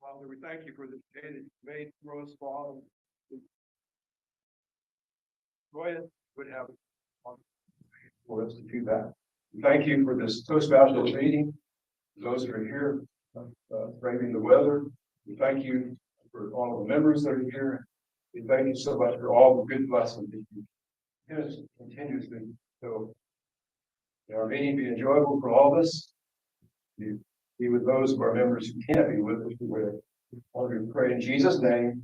Father, we thank you for this day that you made for us, Father. Go ahead, would have it for us to do that. We thank you for this Toastmaster meeting. Those that are here, braving the weather. We thank you for all of the members that are here. We thank you so much for all the good blessings that you give us continuously. So may our meeting be enjoyable for all of us. Be with those of our members who can't be with us. We pray in Jesus' name.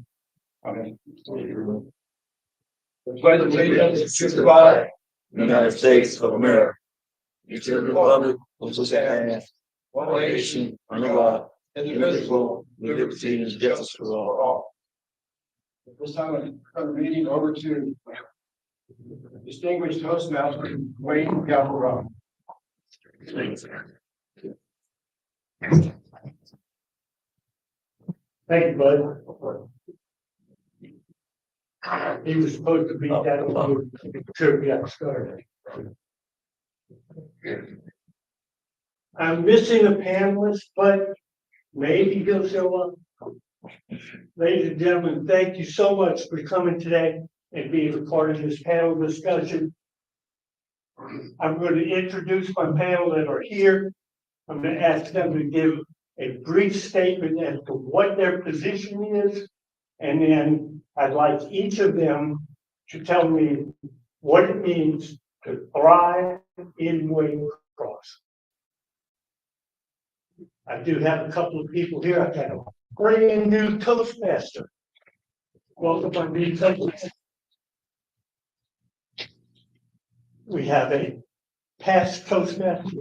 Amen. The pledge of allegiance to the flag, United States of America, and to the republic which stands one nation under God, indivisible, with liberty and justice for all. At this time, I'm turn the meeting over to distinguished Toastmaster Wayne Galvarado. Thank you, bud. He was supposed to be down until we got started. I'm missing a panelist, but maybe he'll show up. Ladies and gentlemen, thank you so much for coming today and being a part of this panel discussion. I'm going to introduce my panel that are here. I'm going to ask them to give a brief statement as to what their position is, and then I'd like each of them to tell me what it means to thrive in Waycross. I do have a couple of people here. I've got a brand new Toastmaster. Welcome, my new Toastmaster. We have a past Toastmaster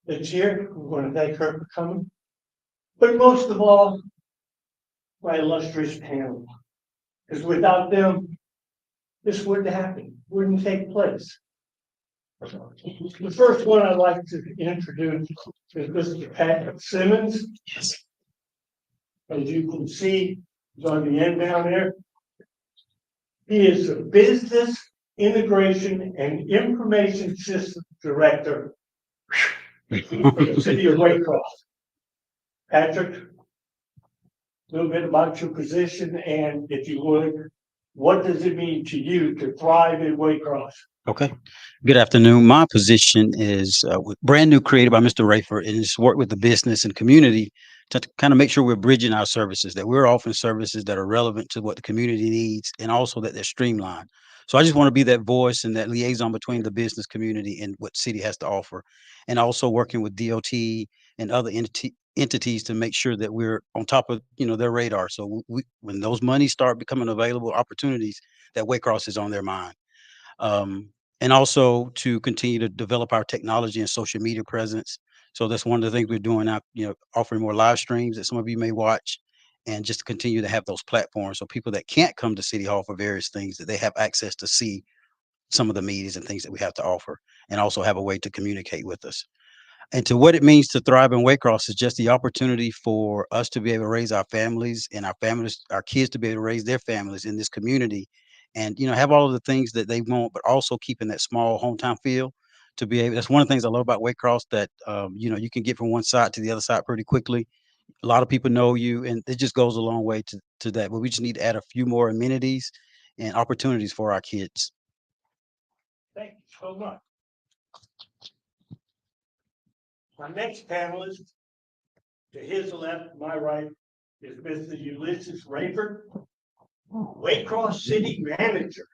that's here. We want to thank her for coming. But most of all, my illustrious panel. Because without them, this wouldn't happen, wouldn't take place. The first one I'd like to introduce is Mr. Pat Simmons. Yes. As you can see, he's on the end down there. He is the Business Integration and Information Systems Director for the City of Waycross. Patrick, a little bit about your position, and if you would, what does it mean to you to thrive in Waycross? Okay. Good afternoon. My position is brand new, created by Mr. Rayford, and it's work with the business and community to kind of make sure we're bridging our services, that we're offering services that are relevant to what the community needs, and also that they're streamlined. So I just want to be that voice and that liaison between the business community and what city has to offer, and also working with DOT and other entities to make sure that we're on top of their radar. So when those monies start becoming available, opportunities, that Waycross is on their mind. And also to continue to develop our technology and social media presence. So that's one of the things we're doing now, offering more live streams that some of you may watch, and just to continue to have those platforms so people that can't come to City Hall for various things, that they have access to see some of the meetings and things that we have to offer, and also have a way to communicate with us. And to what it means to thrive in Waycross is just the opportunity for us to be able to raise our families, and our kids to be able to raise their families in this community, and have all of the things that they want, but also keeping that small hometown feel. To be able, that's one of the things I love about Waycross, that you can get from one side to the other side pretty quickly. A lot of people know you, and it just goes a long way to that. But we just need to add a few more amenities and opportunities for our kids. Thank you so much. My next panelist, to his left, my right, is Mr. Ulysses Rayford, Waycross City Manager.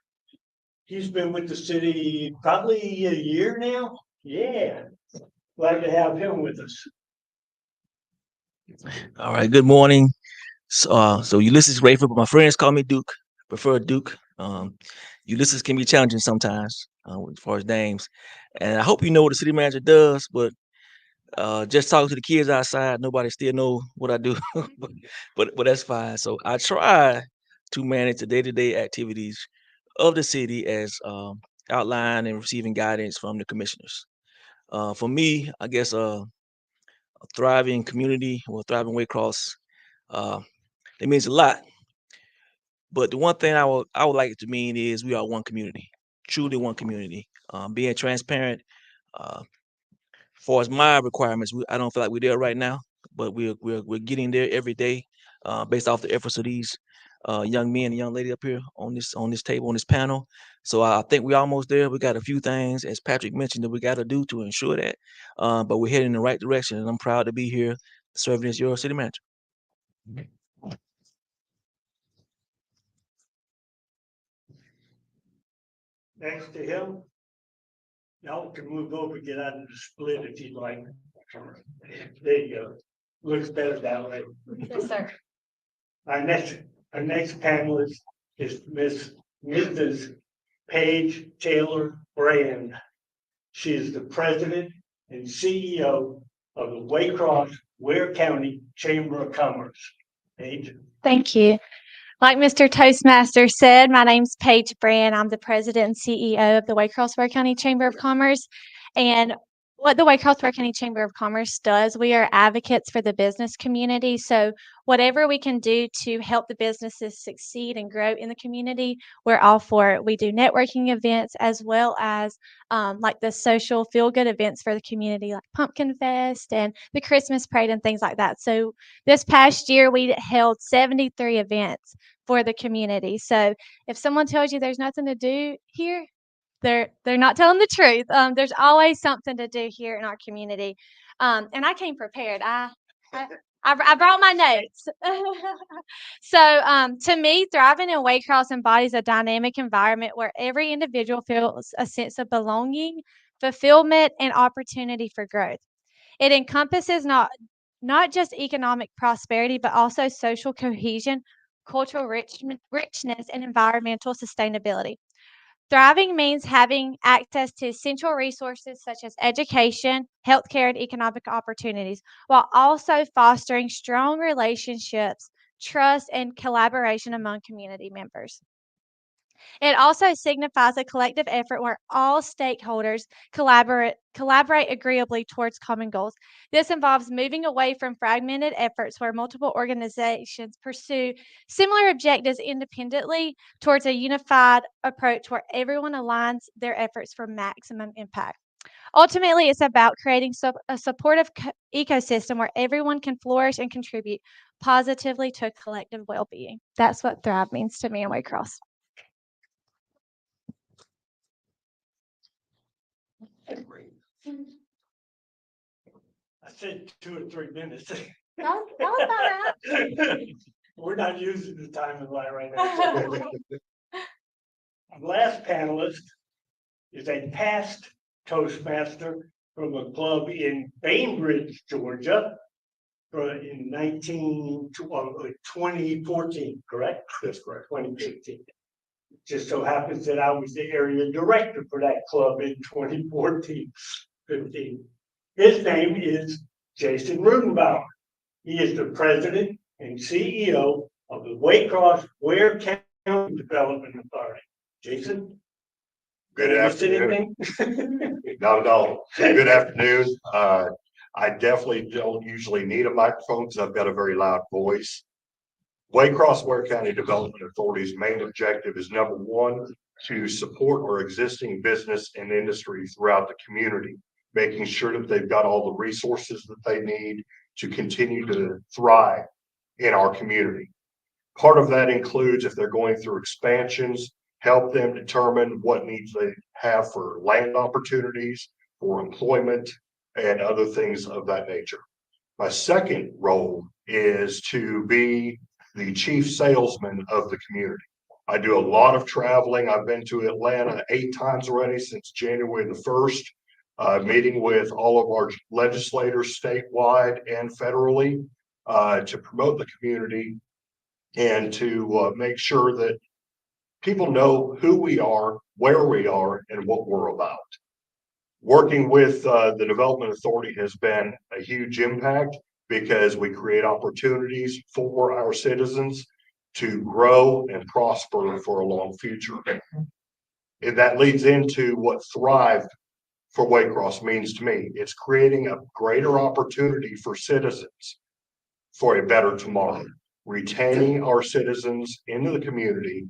He's been with the city probably a year now. Yeah, glad to have him with us. All right. Good morning. So Ulysses Rayford, but my friends call me Duke. I prefer Duke. Ulysses can be challenging sometimes as far as names, and I hope you know what the city manager does. But just talking to the kids outside, nobody still know what I do. but that's fine. So I try to manage the day-to-day activities of the city as outlined and receiving guidance from the commissioners. For me, I guess a thriving community or thriving Waycross, it means a lot. But the one thing I would like it to mean is we are one community, truly one community. Being transparent. Far as my requirements, I don't feel like we're there right now, but we're getting there every day. based off the efforts of these young men and young lady up here on this table, on this panel. So I think we're almost there. We got a few things, as Patrick mentioned, that we got to do to ensure that. But we're heading in the right direction, and I'm proud to be here serving as your city manager. Next to him. Y'all can move over, get out of the split if you'd like. There you go. Looks better that way. Yes, sir. Our next panelist is Mrs. Paige Taylor Brand. She is the president and CEO of the Waycross Ware County Chamber of Commerce. Paige. Thank you. Like Mr. Toastmaster said, my name's Paige Brand. I'm the president and CEO of the Waycross Ware County Chamber of Commerce. And what the Waycross Ware County Chamber of Commerce does, we are advocates for the business community. So whatever we can do to help the businesses succeed and grow in the community, we're all for it. We do networking events as well as like the social feel-good events for the community, like Pumpkin Fest and the Christmas Parade and things like that. So this past year, we held 73 events for the community. So if someone tells you there's nothing to do here, they're not telling the truth. There's always something to do here in our community. And I came prepared. I brought my notes. So to me, thriving in Waycross embodies a dynamic environment where every individual feels a sense of belonging, fulfillment, and opportunity for growth. It encompasses not just economic prosperity, but also social cohesion, cultural richness, and environmental sustainability. Thriving means having access to essential resources such as education, healthcare, and economic opportunities, while also fostering strong relationships, trust, and collaboration among community members. It also signifies a collective effort where all stakeholders collaborate agreeably towards common goals. This involves moving away from fragmented efforts where multiple organizations pursue similar objectives independently towards a unified approach where everyone aligns their efforts for maximum impact. Ultimately, it's about creating a supportive ecosystem where everyone can flourish and contribute positively to collective well-being. That's what Thrive means to me in Waycross. I said 2 or 3 minutes. That was about right. We're not using the time right now. Our last panelist is a past Toastmaster from a club in Bainbridge, Georgia, in 2014, correct? That's correct. 2015. Just so happens that I was the area director for that club in 2014-15. His name is Jason Rudenbauer. He is the president and CEO of the Waycross Ware County Development Authority. Jason? Good afternoon. Not at all. Good afternoon. I definitely don't usually need a microphone because I've got a very loud voice. Waycross Ware County Development Authority's main objective is number one, to support our existing business and industry throughout the community, making sure that they've got all the resources that they need to continue to thrive in our community. Part of that includes, if they're going through expansions, help them determine what needs they have for land opportunities, for employment, and other things of that nature. My second role is to be the chief salesman of the community. I do a lot of traveling. I've been to Atlanta 8 times already since January the 1st, meeting with all of our legislators statewide and federally to promote the community and to make sure that people know who we are, where we are, and what we're about. Working with the Development Authority has been a huge impact because we create opportunities for our citizens to grow and prosper for a long future. And that leads into what Thrive for Waycross means to me. It's creating a greater opportunity for citizens for a better tomorrow, retaining our citizens into the community,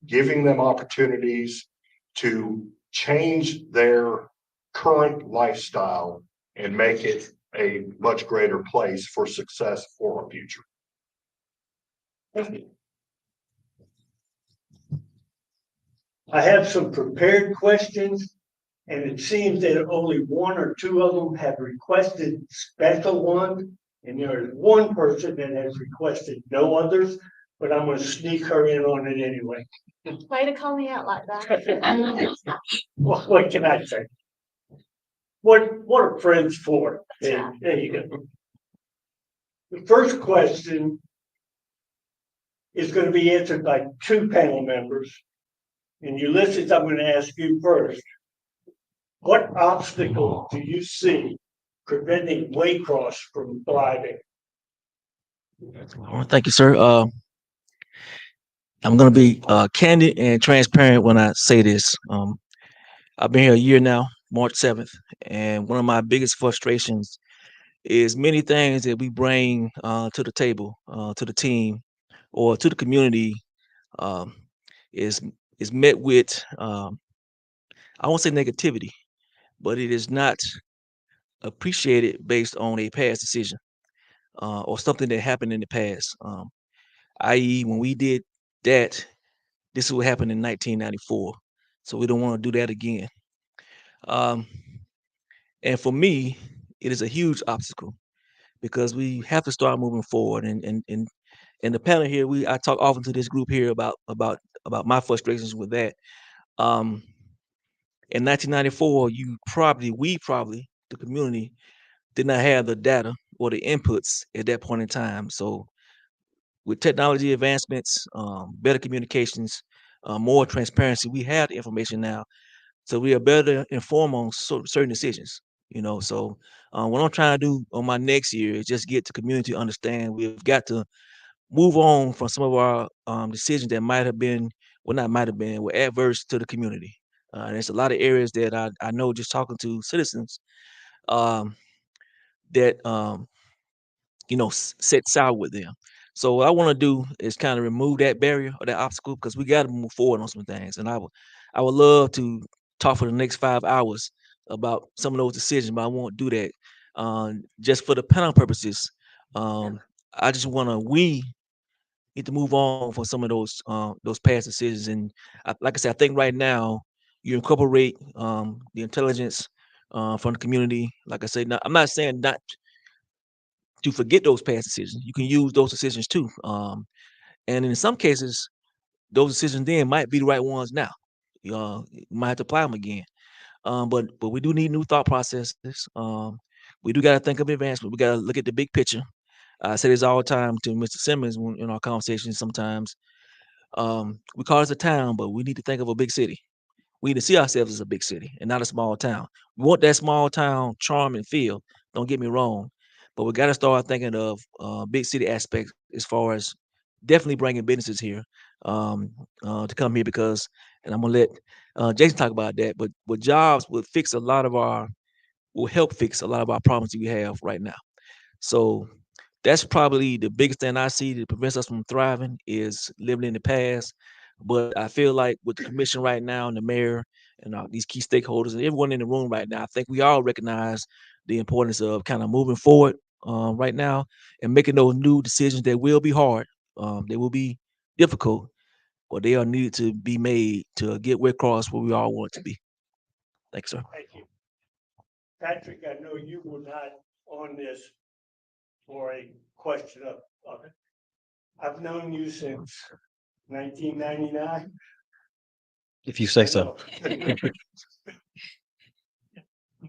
giving them opportunities to change their current lifestyle and make it a much greater place for success for our future. Thank you. I have some prepared questions, and it seems that only one or two of them have requested special ones, and there is one person that has requested no others, but I'm gonna sneak her in on it anyway. Way to call me out like that. What can I say? What are friends for? There you go. The first question is going to be answered by two panel members. And Ulysses, I'm going to ask you first. What obstacle do you see preventing Waycross from thriving? All right, thank you, sir. I'm going to be candid and transparent when I say this. I've been here a year now, March 7th, and one of my biggest frustrations is many things that we bring to the table, to the team, or to the community um, is is met with I won't say negativity, but it is not appreciated based on a past decision or something that happened in the past. I.e., when we did that, this is what happened in 1994. So we don't want to do that again. Um, and for me, it is a huge obstacle because we have to start moving forward. And in the panel here, I talk often to this group here about my frustrations with that. Um, in 1994, we probably the community did not have the data or the inputs at that point in time. So with technology advancements, better communications, more transparency, we have the information now, so we are better informed on certain decisions. So what I'm trying to do on my next year is just get the community to understand we've got to move on from some of our decisions that might have been, well, not might have been, were adverse to the community. There's a lot of areas that I know just talking to citizens um, that set sour with them. So what I want to do is kind of remove that barrier or that obstacle because we got to move forward on some things. And I would love to talk for the next 5 hours about some of those decisions, but I won't do that. Just for the panel purposes, I just want to we need to move on from some of those past decisions. And like I said, I think right now you incorporate the intelligence from the community. Like I said, I'm not saying not to forget those past decisions. You can use those decisions too. And in some cases, those decisions then might be the right ones now. You might have to apply them again. But we do need new thought processes. We do got to think of advancement. We got to look at the big picture. I say this all the time to Mr. Simmons in our conversations. Sometimes we call this a town, but we need to think of a big city. We need to see ourselves as a big city and not a small town. We want that small town charm and feel. Don't get me wrong, but we got to start thinking of big city aspects as far as definitely bringing businesses here to come here because, and I'm gonna let Jason talk about that. But jobs will help fix a lot of our problems that we have right now. So that's probably the biggest thing I see that prevents us from thriving is living in the past. But I feel like with the commission right now and the mayor and these key stakeholders and everyone in the room right now, I think we all recognize the importance of kind of moving forward right now and making those new decisions that will be hard. They will be difficult, but they are needed to be made to get way across where we all want it to be. Thanks, sir. Thank you. Patrick, I know you were not on this for a question of it. I've known you since 1999. If you say so.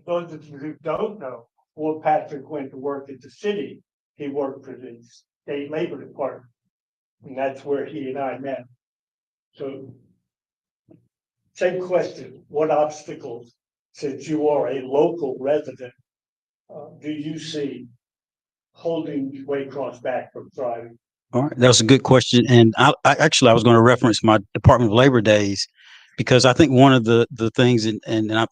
Those of you who don't know, before Patrick went to work at the city, he worked for the state labor department. And that's where he and I met. So, same question, what obstacles, since you are a local resident, do you see holding Waycross back from thriving? All right, that was a good question, and I was going to reference my Department of Labor days because I think one of the things, and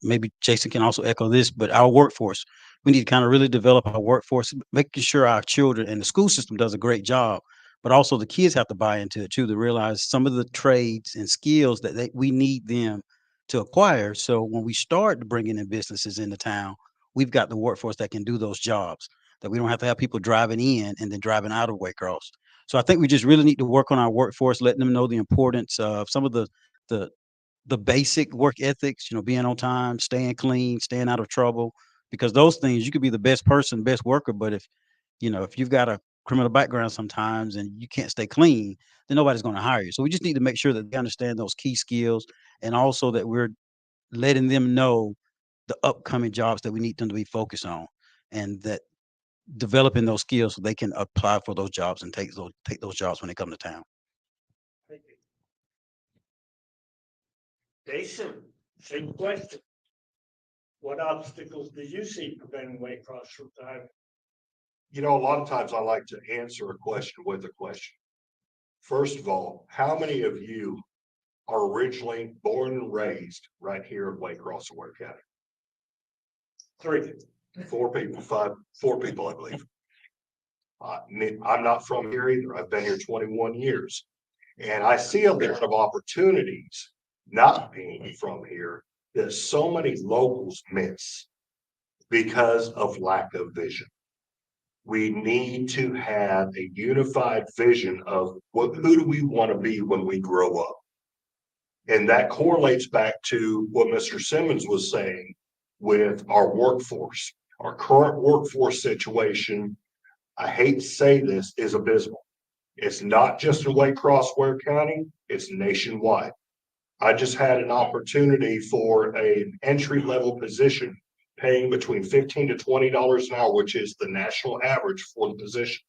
maybe Jason can also echo this, but our workforce, we need to kind of really develop our workforce, making sure our children and the school system does a great job, but also the kids have to buy into it too to realize some of the trades and skills that we need them to acquire. So when we start bringing in businesses into town, we've got the workforce that can do those jobs. That we don't have to have people driving in and then driving out of Waycross. So I think we just really need to work on our workforce, letting them know the importance of some of the the basic work ethics, being on time, staying clean, staying out of trouble, because those things, you could be the best person, best worker, but if you've got a criminal background sometimes and you can't stay clean, then nobody's going to hire you. So we just need to make sure that they understand those key skills, and also that we're letting them know the upcoming jobs that we need them to be focused on, and that developing those skills so they can apply for those jobs and take those jobs when they come to town. Jason, same question. What obstacles do you see preventing Waycross from thriving? A lot of times I like to answer a question with a question. First of all, how many of you are originally born and raised right here in Waycross, Ware County? 3. 4 people, 4 people, I believe. I'm not from here either. I've been here 21 years. And I see a lot of opportunities not being from here that so many locals miss because of lack of vision. We need to have a unified vision of who do we want to be when we grow up. And that correlates back to what Mr. Simmons was saying with our workforce. Our current workforce situation, I hate to say this, is abysmal. It's not just in Waycross, Ware County, it's nationwide. I just had an opportunity for an entry-level position paying between $15 to $20 an hour, which is the national average for the position.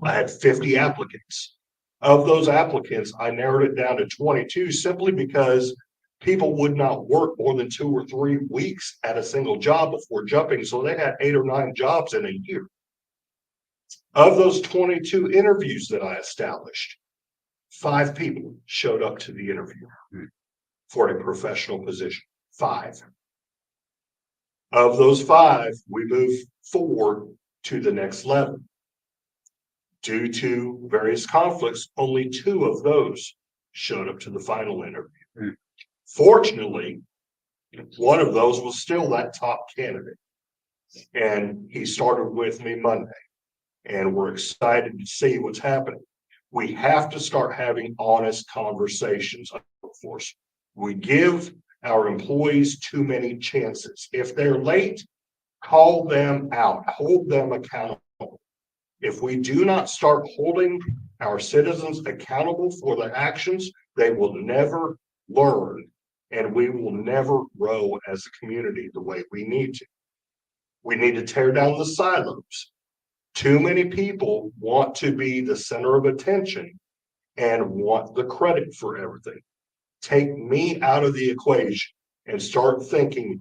I had 50 applicants. Of those applicants, I narrowed it down to 22 simply because people would not work more than 2 or 3 weeks at a single job before jumping. So they had 8 or 9 jobs in a year. Of those 22 interviews that I established, 5 people showed up to the interview for a professional position. 5. Of those 5, we moved forward to the next level. Due to various conflicts, only 2 of those showed up to the final interview. Fortunately, one of those was still that top candidate. And he started with me Monday. And we're excited to see what's happening. We have to start having honest conversations. We give our employees too many chances. If they're late, call them out, hold them accountable. If we do not start holding our citizens accountable for their actions, they will never learn, and we will never grow as a community the way we need to. We need to tear down the silos. Too many people want to be the center of attention and want the credit for everything. Take me out of the equation and start thinking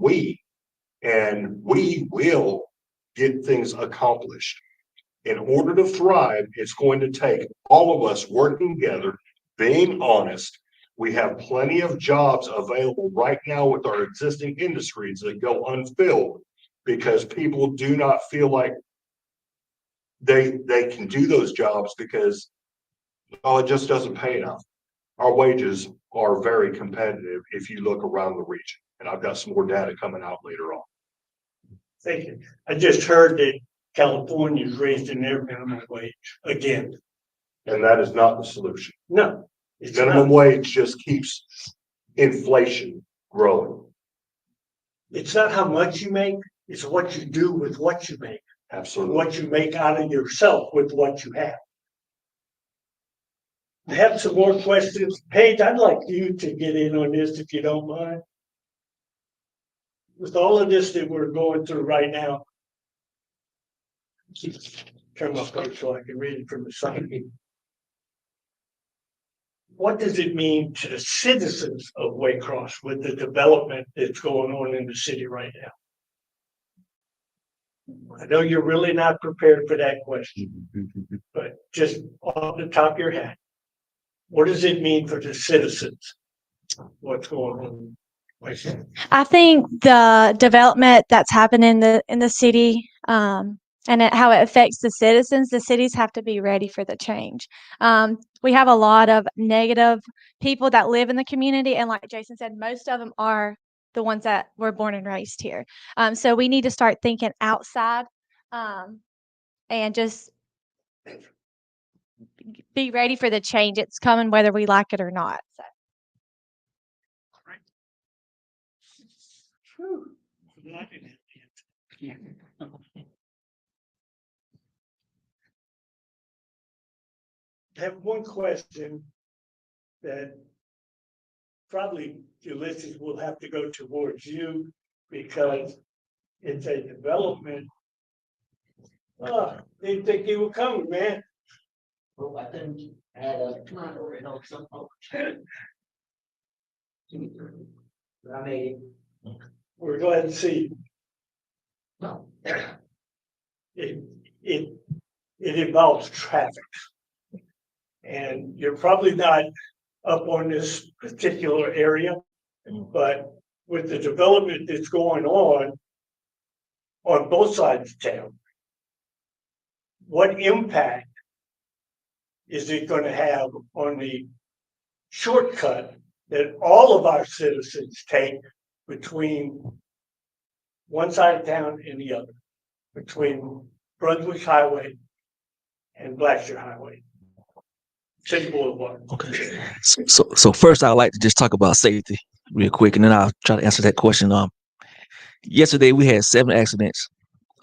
and we will get things accomplished. In order to thrive, it's going to take all of us working together, being honest. We have plenty of jobs available right now with our existing industries that go unfilled because people do not feel like they can do those jobs because it just doesn't pay enough. Our wages are very competitive if you look around the region, and I've got some more data coming out later on. Thank you. I just heard that California's raising their minimum wage again. And that is not the solution. No, it's Minimum not. wage just keeps inflation growing. It's not how much you make, it's what you do with what you make. Absolutely. What you make out of yourself with what you have. I have some more questions. Paige, I'd like you to get in on this if you don't mind. With all of this that we're going through right now, turn my phone so I can read it from the side. What does it mean to the citizens of Waycross with the development that's going on in the city right now? I know you're really not prepared for that question, but just off the top of your head, what does it mean for the citizens? What's going on? I think the development that's happened in the city, how it affects the citizens, the cities have to be ready for the change. We have a lot of negative people that live in the community, and like Jason said, most of them are the ones that were born and raised here. So we need to start thinking outside, and just be ready for the change. It's coming whether we like it or not. So. I have one question that probably Ulysses will have to go towards you because it's a development. Oh, didn't think you were coming, man. Well, I think I had a tomato and also some. I made We're glad to see you. no. It, it, it involves traffic. And you're probably not up on this particular area, but with the development that's going on both sides of town, what impact is it going to have on the shortcut that all of our citizens take between one side of town and the other, between Brunswick Highway and Blackshear Highway, City Boulevard? Okay. So first, I'd like to just talk about safety real quick, and then I'll try to answer that question. Yesterday we had 7 accidents.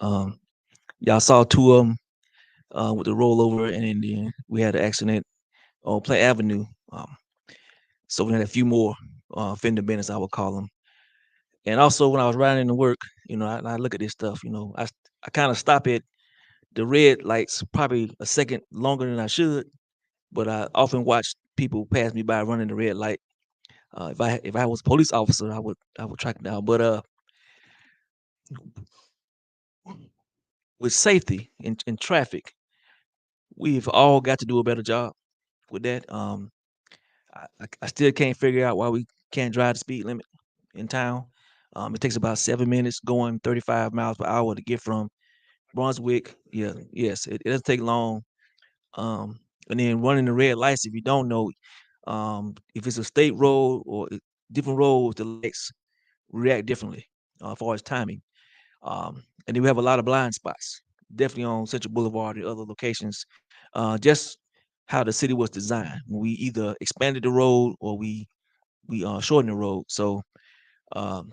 Y'all saw 2 of them with the rollover, and then we had an accident on Plant Avenue. So we had a few more fender benders, I would call them. And also, when I was riding into work, I look at this stuff. I kind of stop at the red lights probably a second longer than I should, but I often watch people pass me by running the red light. If I was a police officer, I would track it down. But with safety in traffic, we've all got to do a better job with that. I still can't figure out why we can't drive the speed limit in town. It takes about 7 minutes going 35 miles per hour to get from Brunswick. Yeah, yes, it doesn't take long. And then running the red lights, if you don't know, if it's a state road or different roads, the lights react differently as far as timing. And then we have a lot of blind spots, definitely on Central Boulevard and other locations. Just how the city was designed. We either expanded the road or we shortened the road. So um,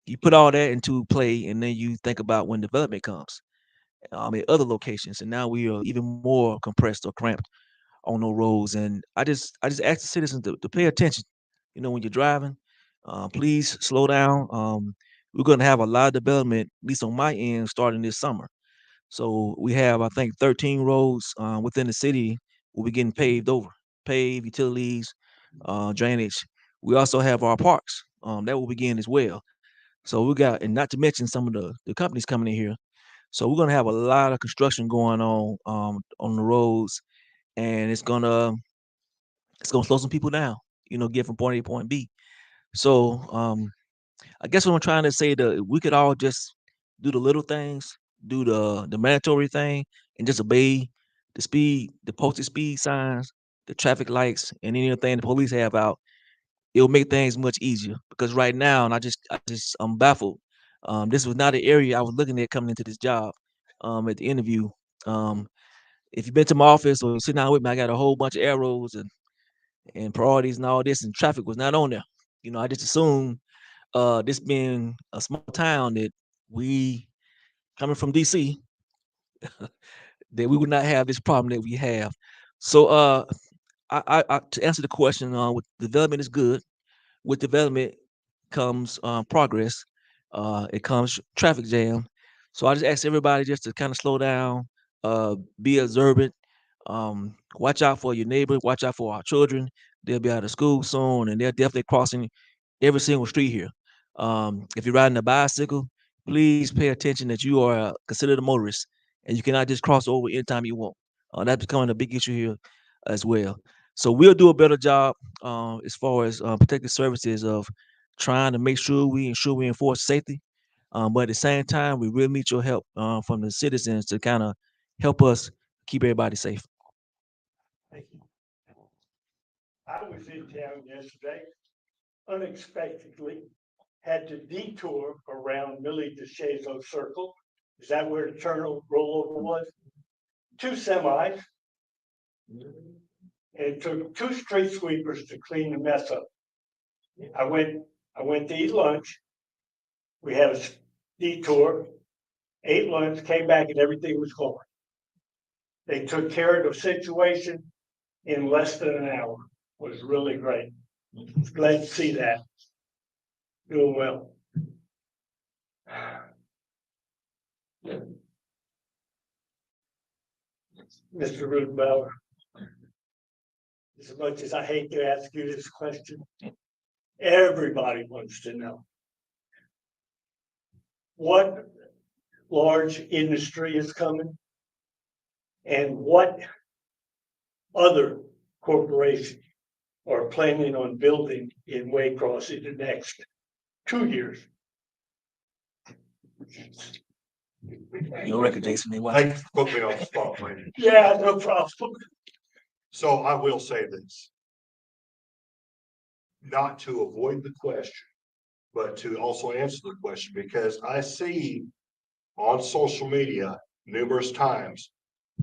you put all that into play, and then you think about when development comes at other locations, and now we are even more compressed or cramped on those roads. And I just ask the citizens to pay attention. When you're driving, please slow down. We're going to have a lot of development, at least on my end, starting this summer. So we have, I think, 13 roads within the city will be getting paved over, paved, utilities, drainage. We also have our parks that will begin as well. So we got, and not to mention some of the companies coming in here. So we're gonna have a lot of construction going on the roads, and it's gonna slow some people down. Get from point A to point B. So I guess what I'm trying to say, that we could all just do the little things, do the mandatory thing, and just obey the posted speed signs, the traffic lights, and anything the police have out. It'll make things much easier, because right now, and I'm baffled. This was not an area I was looking at coming into this job. At the interview, um, if you've been to my office or sitting down with me, I got a whole bunch of arrows and priorities and all this, and traffic was not on there. I just assumed this being a small town, that we coming from DC, that we would not have this problem that we have. So to answer the question, with development is good. With development comes progress. It comes traffic jam. So I just ask everybody just to kind of slow down, be observant, watch out for your neighbors, watch out for our children. They'll be out of school soon, and they're definitely crossing every single street here. If you're riding a bicycle, please pay attention that you are considered a motorist, and you cannot just cross over anytime you want. That's becoming a big issue here as well. So we'll do a better job as far as protective services of trying to make sure we ensure we enforce safety. But at the same time, we really need your help from the citizens to kind of help us keep everybody safe. Thank you. I was in town yesterday, unexpectedly, had to detour around Millie DeShazo Circle. Is that where the turn rollover was? 2 semis And it took 2 street sweepers to clean the mess up. I went to eat lunch. We had a detour, ate lunch, came back and everything was gone. They took care of the situation in less than an hour. It was really great. Glad to see that. Doing well. Mr. Rudenbauer, as much as I hate to ask you this question, everybody wants to know what large industry is coming and what other corporations are planning on building in Waycross in the next 2 years. Your record, Jason. They watch. Thanks for putting me on the spot, man. Yeah, no problem. So I will say this. Not to avoid the question, but to also answer the question, because I see on social media numerous times,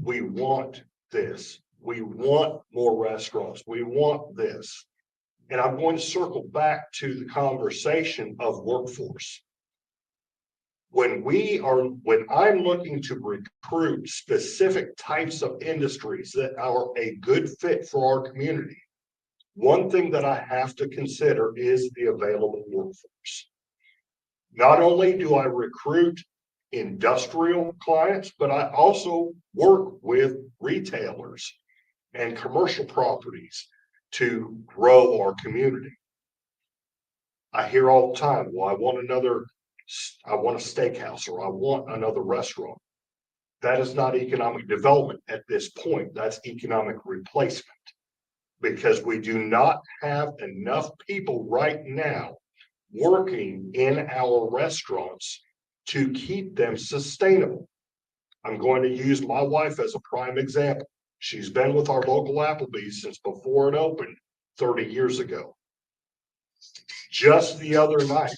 we want this, we want more restaurants, we want this. And I'm going to circle back to the conversation of workforce. When I'm looking to recruit specific types of industries that are a good fit for our community, one thing that I have to consider is the available workforce. Not only do I recruit industrial clients, but I also work with retailers and commercial properties to grow our community. I hear all the time, well, I want a steakhouse, or I want another restaurant. That is not economic development at this point. That's economic replacement, because we do not have enough people right now working in our restaurants to keep them sustainable. I'm going to use my wife as a prime example. She's been with our local Applebee's since before it opened 30 years ago. Just the other night,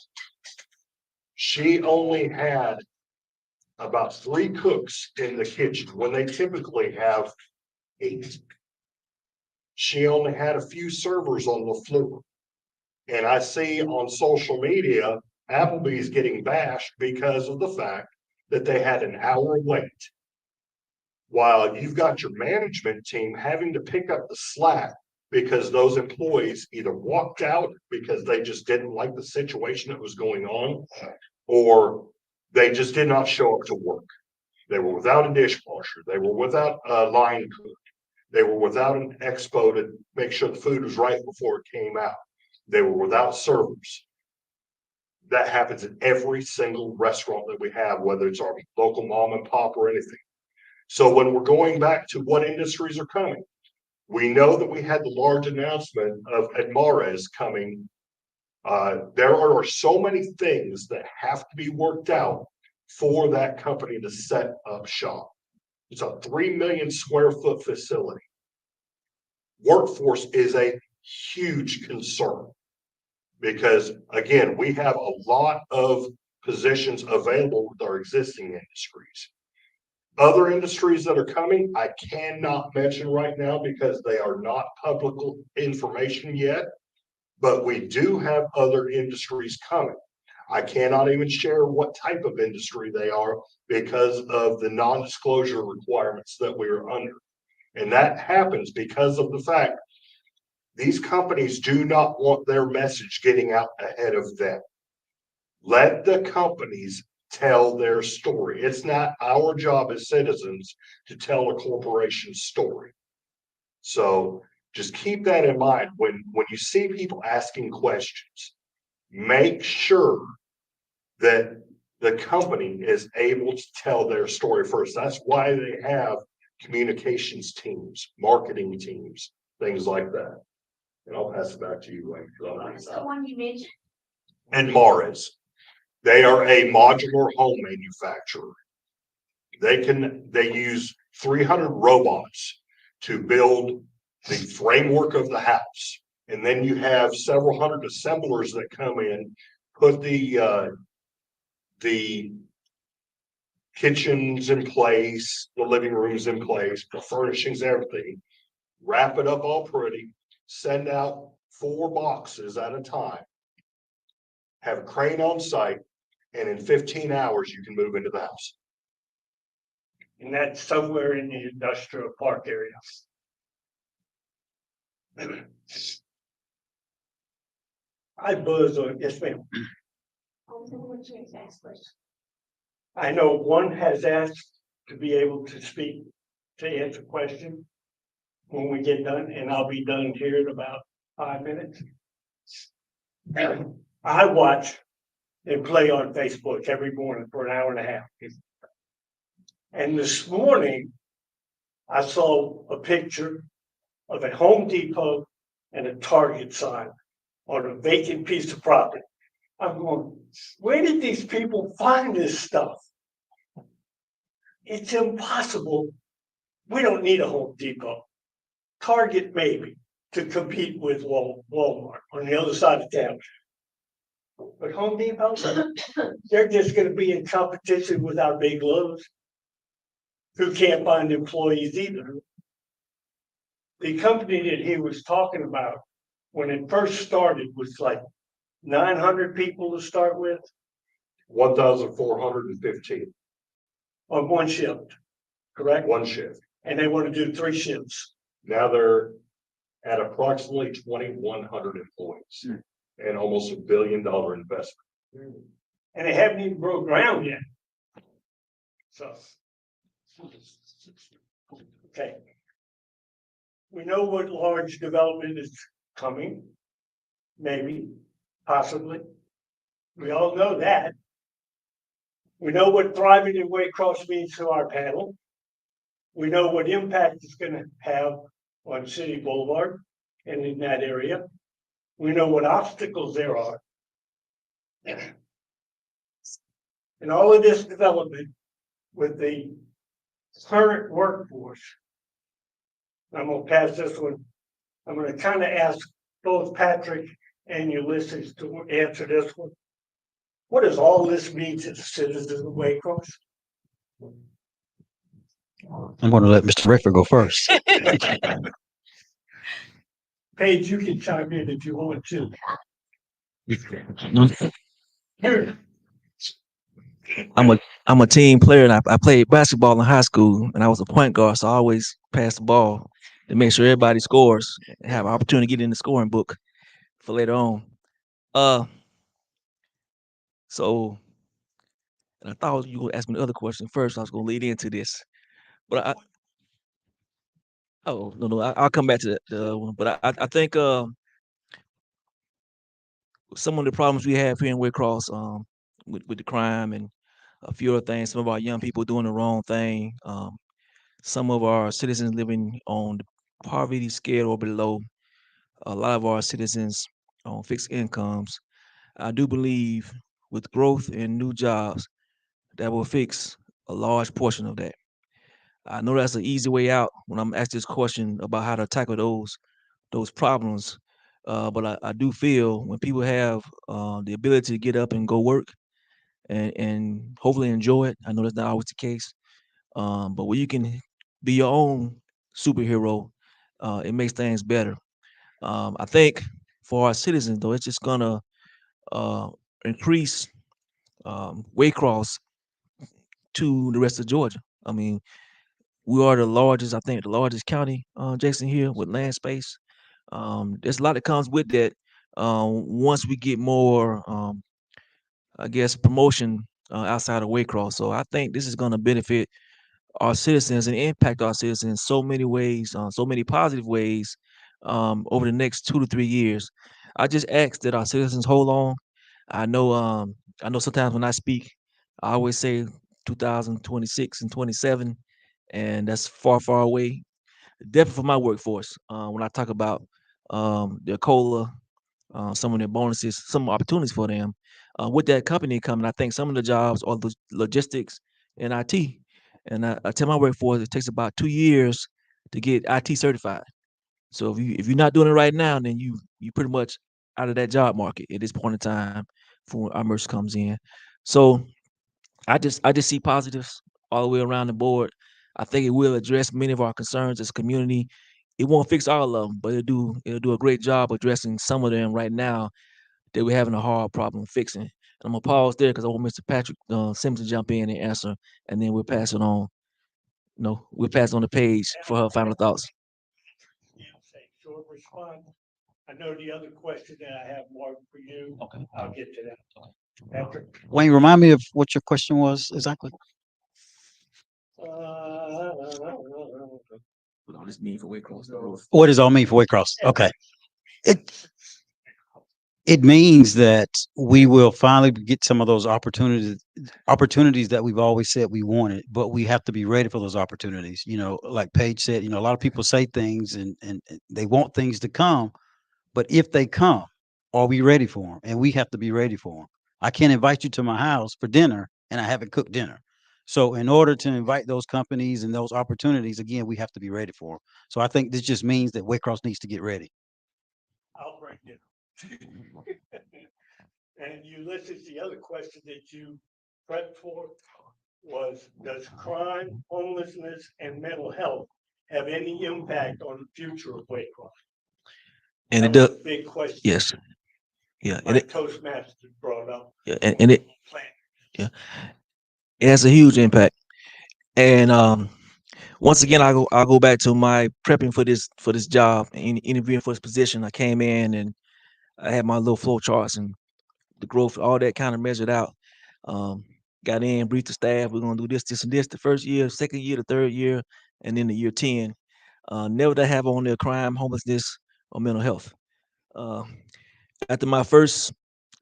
she only had about 3 cooks in the kitchen when they typically have 8. She only had a few servers on the floor. And I see on social media, Applebee's getting bashed because of the fact that they had an hour wait. While you've got your management team having to pick up the slack because those employees either walked out because they just didn't like the situation that was going on, or they just did not show up to work. They were without a dishwasher. They were without a line cook. They were without an expo to make sure the food was right before it came out. They were without servers. That happens in every single restaurant that we have, whether it's our local mom and pop or anything. So when we're going back to what industries are coming, we know that we had the large announcement of Edmares coming. There are so many things that have to be worked out for that company to set up shop. It's a 3 million square foot facility. Workforce is a huge concern because, again, we have a lot of positions available with our existing industries. Other industries that are coming, I cannot mention right now because they are not public information yet, but we do have other industries coming. I cannot even share what type of industry they are because of the non-disclosure requirements that we are under. And that happens because of the fact these companies do not want their message getting out ahead of them. Let the companies tell their story. It's not our job as citizens to tell a corporation's story. So just keep that in mind when you see people asking questions. Make sure that the company is able to tell their story first. That's why they have communications teams, marketing teams, things like that. And I'll pass it back to you, Wayne. What's the one you mentioned? And Mars. They are a modular home manufacturer. They use 300 robots to build the framework of the house. And then you have several hundred assemblers that come in, put the kitchens in place, the living rooms in place, the furnishings, everything. wrap it up all pretty, send out 4 boxes at a time, have a crane on site, and in 15 hours, you can move into the house. And that's somewhere in the industrial park area. I buzz on, yes, ma'am. I know one has asked to be able to speak, to answer questions when we get done, and I'll be done here in about 5 minutes. I watch and play on Facebook every morning for an hour and a half. And this morning, I saw a picture of a Home Depot and a Target sign on a vacant piece of property. I'm going, where did these people find this stuff? It's impossible. We don't need a Home Depot. Target maybe to compete with Walmart on the other side of town. But Home Depot, they're just going to be in competition with our big Lowe's, who can't find employees either. The company that he was talking about when it first started was like 900 people to start with 1,415, on one shift, correct? one shift. And they want to do 3 shifts. Now they're at approximately 2,100 employees and almost $1 billion investment. And they haven't even broke ground yet. So, okay. We know what large development is coming, maybe, possibly. We all know that. We know what thriving in Waycross means to our panel. We know what impact it's going to have on City Boulevard and in that area. We know what obstacles there are. And all of this development with the current workforce. I'm going to pass this one. I'm going to kind of ask both Patrick and Ulysses to answer this one. What does all this mean to the citizens of Waycross? I'm going to let Mr. Rayford go first. Paige, you can chime in if you want to. Here, I'm a team player, and I played basketball in high school, and I was a point guard, so I always pass the ball to make sure everybody scores and have an opportunity to get in the scoring book for later on. So, and I thought you were gonna ask me the other question first. I was gonna lead into this, but I'll come back to the other one. But I think some of the problems we have here in Waycross, with the crime and a few other things, some of our young people doing the wrong thing, some of our citizens living on the poverty scale or below, a lot of our citizens on fixed incomes. I do believe with growth and new jobs, that will fix a large portion of that. I know that's an easy way out when I'm asked this question about how to tackle those problems. But I do feel when people have the ability to get up and go work and hopefully enjoy it. I know that's not always the case. But when you can be your own superhero, it makes things better. I think for our citizens, though, it's just gonna uh, increase Waycross to the rest of Georgia. I mean, we are the largest, I think, the largest county, Jason, here with land space. There's a lot that comes with that. Once we get more, I guess, promotion outside of Waycross, so I think this is going to benefit our citizens and impact our citizens in so many ways, so many positive ways, over the next 2 to 3 years. I just ask that our citizens hold on. I know, I know sometimes when I speak, I always say 2026 and 27, and that's far, far away. Definitely for my workforce. When I talk about their COLA, some of their bonuses, some opportunities for them. With that company coming, I think some of the jobs are logistics and IT. And I tell my workforce it takes about 2 years to get IT certified. So if you're not doing it right now, then you pretty much out of that job market at this point in time for when our merch comes in. So I just see positives all the way around the board. I think it will address many of our concerns as a community, it won't fix all of them, but it'll do a great job addressing some of them right now that we're having a hard problem fixing. And I'm gonna pause there because I want Mr. Patrick Simmons to jump in and answer, and then we'll pass it on. No, we'll pass on the page for her final thoughts. Say short response. I know the other question that I have marked for you. Okay. I'll get to that. Patrick? Wayne, remind me of what your question was exactly. What all this mean for Waycross? The roof. What does all mean for Waycross? Okay. It it means that we will finally get some of those opportunities that we've always said we wanted, but we have to be ready for those opportunities. You know, like Paige said, you know, a lot of people say things and they want things to come, but if they come, are we ready for them? And we have to be ready for them. I can't invite you to my house for dinner and I haven't cooked dinner. So in order to invite those companies and those opportunities, again, we have to be ready for them. So I think this just means that Waycross needs to get ready. I'll bring it. And Ulysses, the other question that you prepped for was, does crime, homelessness, and mental health have any impact on the future of Waycross? And it That was does. a big question. Yes. Yeah. And My it. Toastmaster brought up. Yeah. And it. Plan. Yeah. It has a huge impact. And once again, I'll go back to my prepping for this job and interviewing for this position. I came in and I had my little flow charts and the growth, all that kind of measured out. Um, got in, briefed the staff. We're gonna do this, this, and this. The first year, second year, the third year, and then the year 10. Never to have on there crime, homelessness, or mental health. Uh, After my first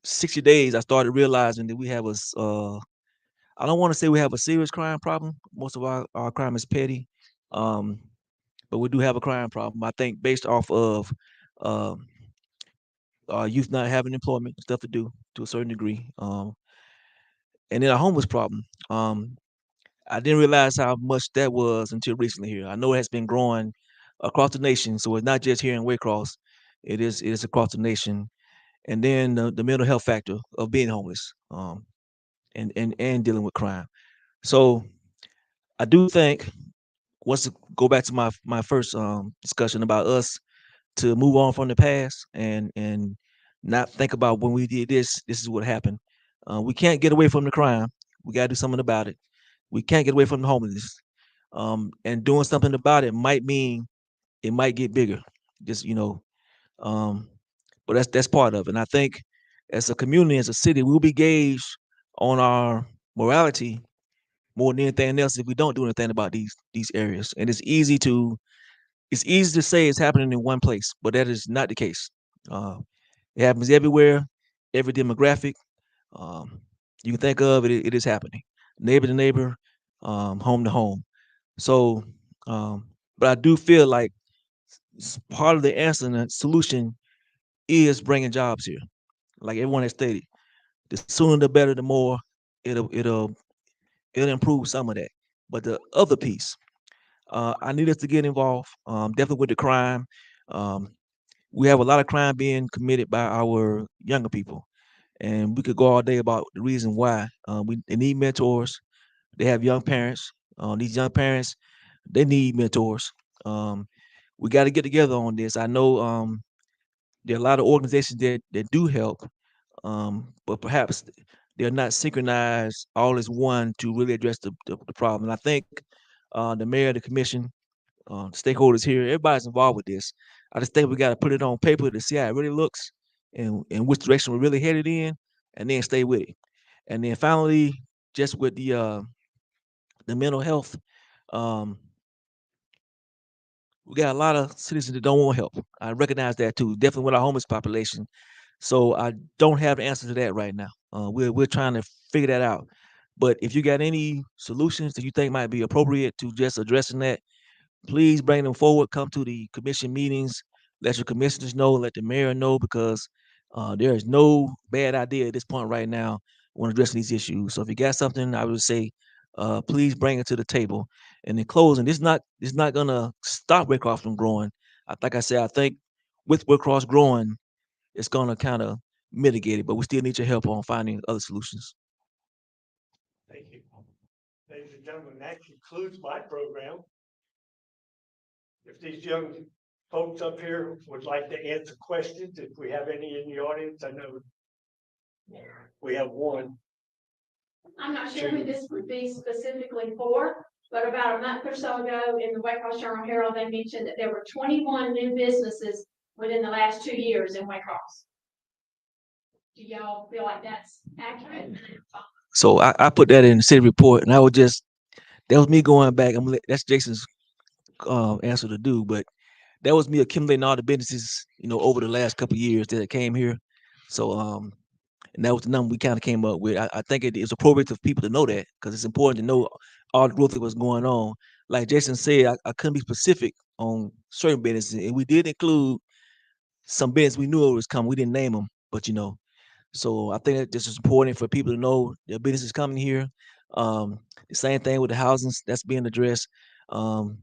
60 days, I started realizing that we have I don't want to say we have a serious crime problem. Most of our crime is petty. Um, but we do have a crime problem. I think based off of um, youth not having employment, stuff to do to a certain degree, and then a homeless problem. I didn't realize how much that was until recently here. I know it has been growing across the nation, so it's not just here in Waycross. It is across the nation. And then the mental health factor of being homeless, and dealing with crime. So I do think once to go back to my first discussion about us to move on from the past and not think about when we did this. This is what happened. We can't get away from the crime. We got to do something about it. We can't get away from the homelessness. And doing something about it might mean it might get bigger. Just um, but that's part of it. And I think as a community, as a city, we'll be gauged on our morality more than anything else if we don't do anything about these areas. And it's easy to say it's happening in one place, but that is not the case. Uh, it happens everywhere, every demographic um, you can think of. It is happening, neighbor to neighbor, home to home. So, but I do feel like part of the answer and the solution is bringing jobs here. Like everyone has stated, the sooner the better, the more it'll improve some of that. But the other piece, I need us to get involved, definitely with the crime. Um, we have a lot of crime being committed by our younger people, and we could go all day about the reason why. They need mentors. They have young parents. These young parents, they need mentors. Um, we got to get together on this. I know there are a lot of organizations that do help, but perhaps they're not synchronized all as one to really address the problem. And I think the mayor, the commission, stakeholders here, everybody's involved with this. I just think we got to put it on paper to see how it really looks and which direction we're really headed in, and then stay with it. And then finally, just with the mental health, um, we got a lot of citizens that don't want help. I recognize that too, definitely with our homeless population. So I don't have the answer to that right now. We're trying to figure that out. But if you got any solutions that you think might be appropriate to just addressing that, please bring them forward. Come to the commission meetings. Let your commissioners know. Let the mayor know because there is no bad idea at this point right now when addressing these issues. So if you got something, I would say, please bring it to the table. And in closing, this not gonna stop Red Cross from growing. Like I said, I think with Red Cross growing, it's gonna kind of mitigate it. But we still need your help on finding other solutions. Thank you. Ladies and gentlemen, that concludes my program. If these young folks up here would like to answer questions, if we have any in the audience, I know we have one. I'm not sure who this would be specifically for, but about a month or so ago in the Waycross Journal Herald, they mentioned that there were 21 new businesses within the last 2 years in Waycross. Do y'all feel like that's accurate? So I put that in the city report, and I would just that was me going back. That's Jason's answer to do, but that was me accumulating all the businesses, over the last couple of years that came here. So and that was the number we kind of came up with. I think it is appropriate for people to know that because it's important to know all the growth that was going on. Like Jason said, I couldn't be specific on certain businesses, and we did include some business we knew it was coming. We didn't name them, but so I think that this is important for people to know their business is coming here. The same thing with the housing that's being addressed. Um,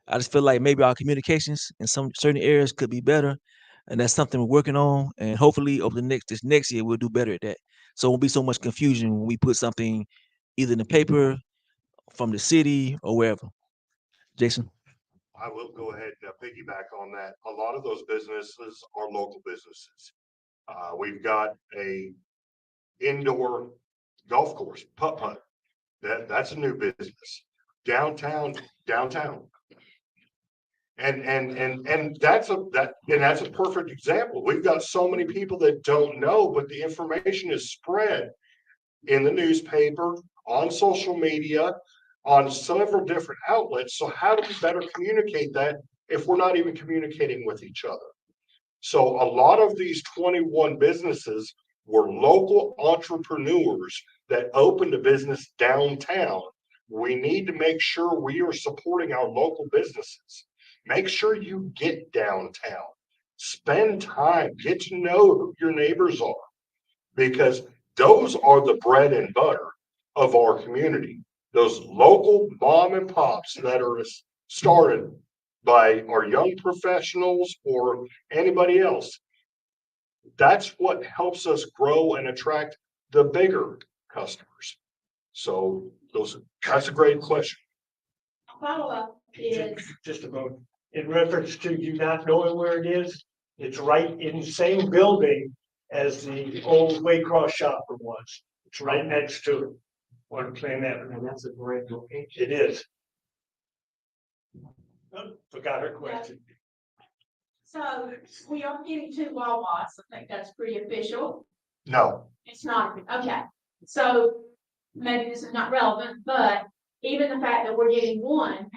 I just feel like maybe our communications in some certain areas could be better, and that's something we're working on. And hopefully, over this next year, we'll do better at that. So it won't be so much confusion when we put something either in the paper, from the city, or wherever. Jason. I will go ahead and piggyback on that. A lot of those businesses are local businesses. We've got a indoor golf course, putt-putt. That's a new business. Downtown. And that's a perfect example. We've got so many people that don't know, but the information is spread in the newspaper, on social media, on several different outlets. So how do we better communicate that if we're not even communicating with each other? So a lot of these 21 businesses were local entrepreneurs that opened a business downtown. We need to make sure we are supporting our local businesses. Make sure you get downtown. Spend time, get to know who your neighbors are, because those are the bread and butter of our community. Those local mom and pops that are started by our young professionals or anybody else. That's what helps us grow and attract the bigger customers. So that's a great question. Follow-up is, Just a moment. In reference to you not knowing where it is, it's right in the same building as the old Waycross shopper was. It's right next to it. Want to claim that? And that's a great location. It is. Oh, forgot her question. so we are getting 2 Wawas. I think that's pretty official. No, It's not, okay. So maybe this is not relevant, but even the fact that we're getting 1,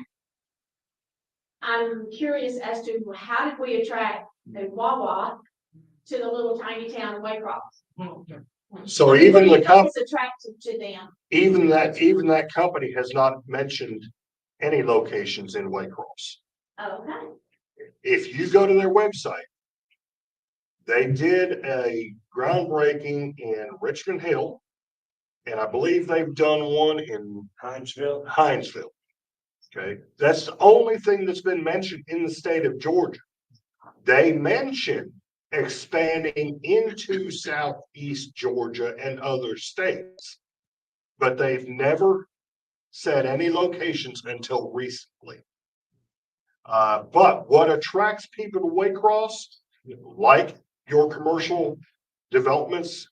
I'm curious as to how did we attract a Wawa to the little tiny town of Waycross? so even the company, It's attractive to them. even that company has not mentioned any locations in Waycross. Okay. If you go to their website, they did a groundbreaking in Richmond Hill, and I believe they've done one in Hinesville. Okay, that's the only thing that's been mentioned in the state of Georgia. They mentioned expanding into Southeast Georgia and other states, but they've never said any locations until recently. But what attracts people to Waycross, like your commercial developments,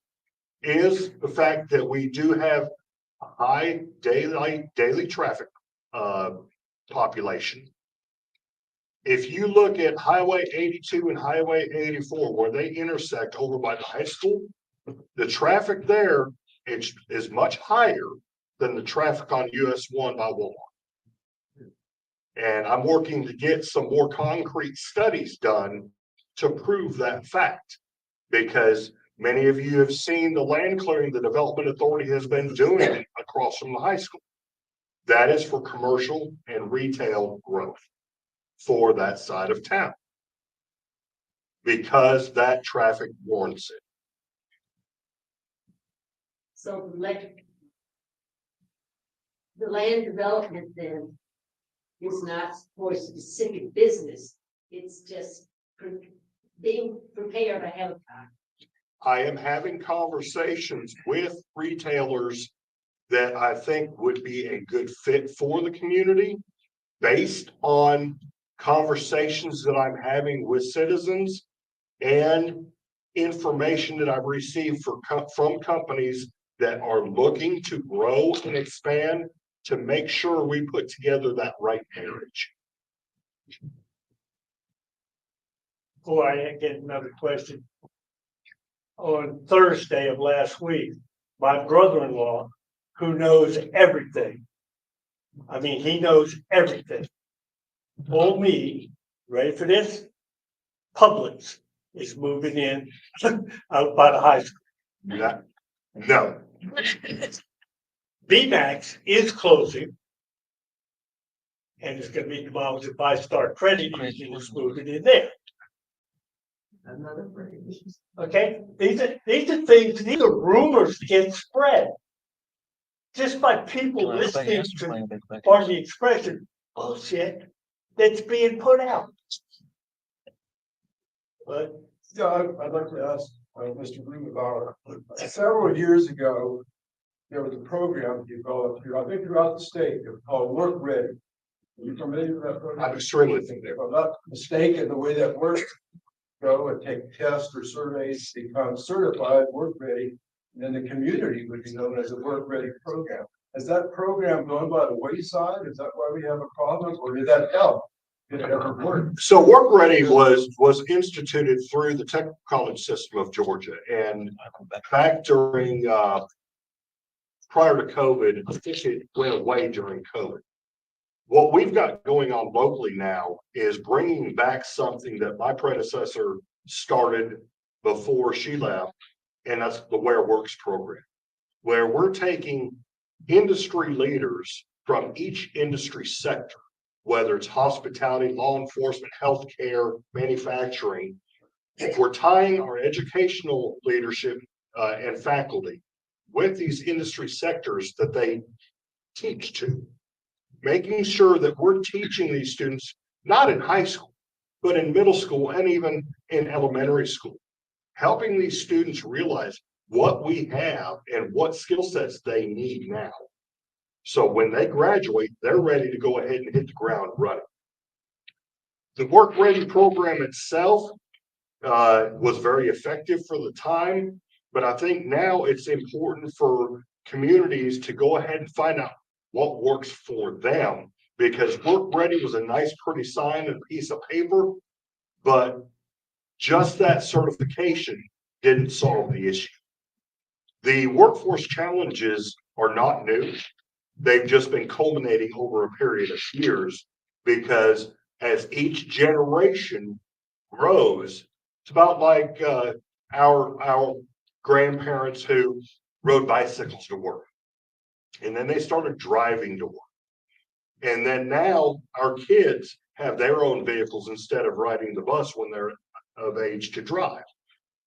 is the fact that we do have a high daily traffic population. If you look at Highway 82 and Highway 84, where they intersect over by the high school, the traffic there is much higher than the traffic on US 1 by Walmart. And I'm working to get some more concrete studies done to prove that fact, because many of you have seen the land clearing the Development Authority has been doing across from the high school. That is for commercial and retail growth for that side of town, because that traffic warrants it. So the land development then is not for a specific business. It's just being prepared ahead of time. I am having conversations with retailers that I think would be a good fit for the community based on conversations that I'm having with citizens, and information that I've received from companies that are looking to grow and expand to make sure we put together that right marriage. Before I get another question. On Thursday of last week, my brother-in-law, who knows everything. I mean, he knows everything. Told me, ready for this? Publix is moving in out by the high school. No. BMAX is closing. And it's gonna be demolished if I start credit union is moving in there. Okay, these are things, these are rumors that get spread. Just by people listening to, pardon the expression, bullshit that's being put out. But Yeah, I'd like to ask Mr. Bloom about several years ago, there was a program developed here, I think throughout the state, called Work Ready. Are you familiar with that program? I'm extremely familiar. If I'm not mistaken, the way that works, go and take tests or surveys, become certified, work ready, and then the community would be known as a work ready program. Has that program gone by the wayside? Is that why we have a problem, or did that help? Did it ever work? So Work Ready was instituted through the technical college system of Georgia, and back during prior to COVID, I think it went away during COVID. What we've got going on locally now is bringing back something that my predecessor started before she left, and that's the Where Works program, where we're taking industry leaders from each industry sector, whether it's hospitality, law enforcement, healthcare, manufacturing. We're tying our educational leadership and faculty with these industry sectors that they teach to, making sure that we're teaching these students, not in high school, but in middle school and even in elementary school, helping these students realize what we have and what skill sets they need now. So when they graduate, they're ready to go ahead and hit the ground running. The Work Ready program itself was very effective for the time, but I think now it's important for communities to go ahead and find out what works for them, because Work Ready was a nice, pretty sign and piece of paper, but just that certification didn't solve the issue. The workforce challenges are not new. They've just been culminating over a period of years, because as each generation grows, it's about like our grandparents who rode bicycles to work, and then they started driving to work. And then now our kids have their own vehicles instead of riding the bus when they're of age to drive.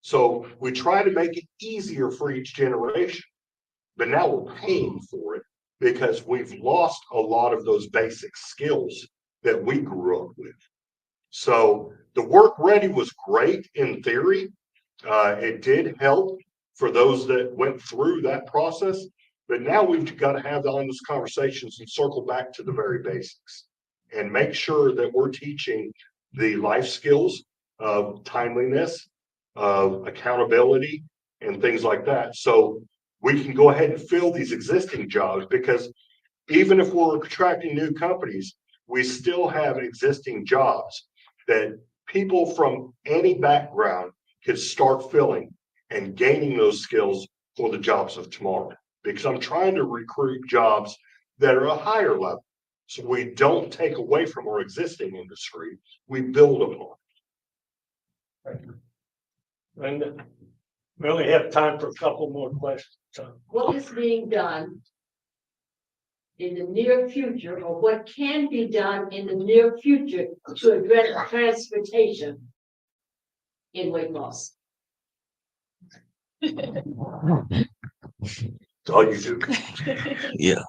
So we try to make it easier for each generation, but now we're paying for it because we've lost a lot of those basic skills that we grew up with. So the Work Ready was great in theory. It did help for those that went through that process, but now we've got to have honest conversations and circle back to the very basics and make sure that we're teaching the life skills of timeliness, of accountability, and things like that. So we can go ahead and fill these existing jobs, because even if we're attracting new companies, we still have existing jobs that people from any background could start filling and gaining those skills for the jobs of tomorrow. Because I'm trying to recruit jobs that are a higher level, so we don't take away from our existing industry, we build upon. And we only have time for a couple more questions. So What is being done in the near future, or what can be done in the near future to address transportation in weight loss? That's all you do. Yeah.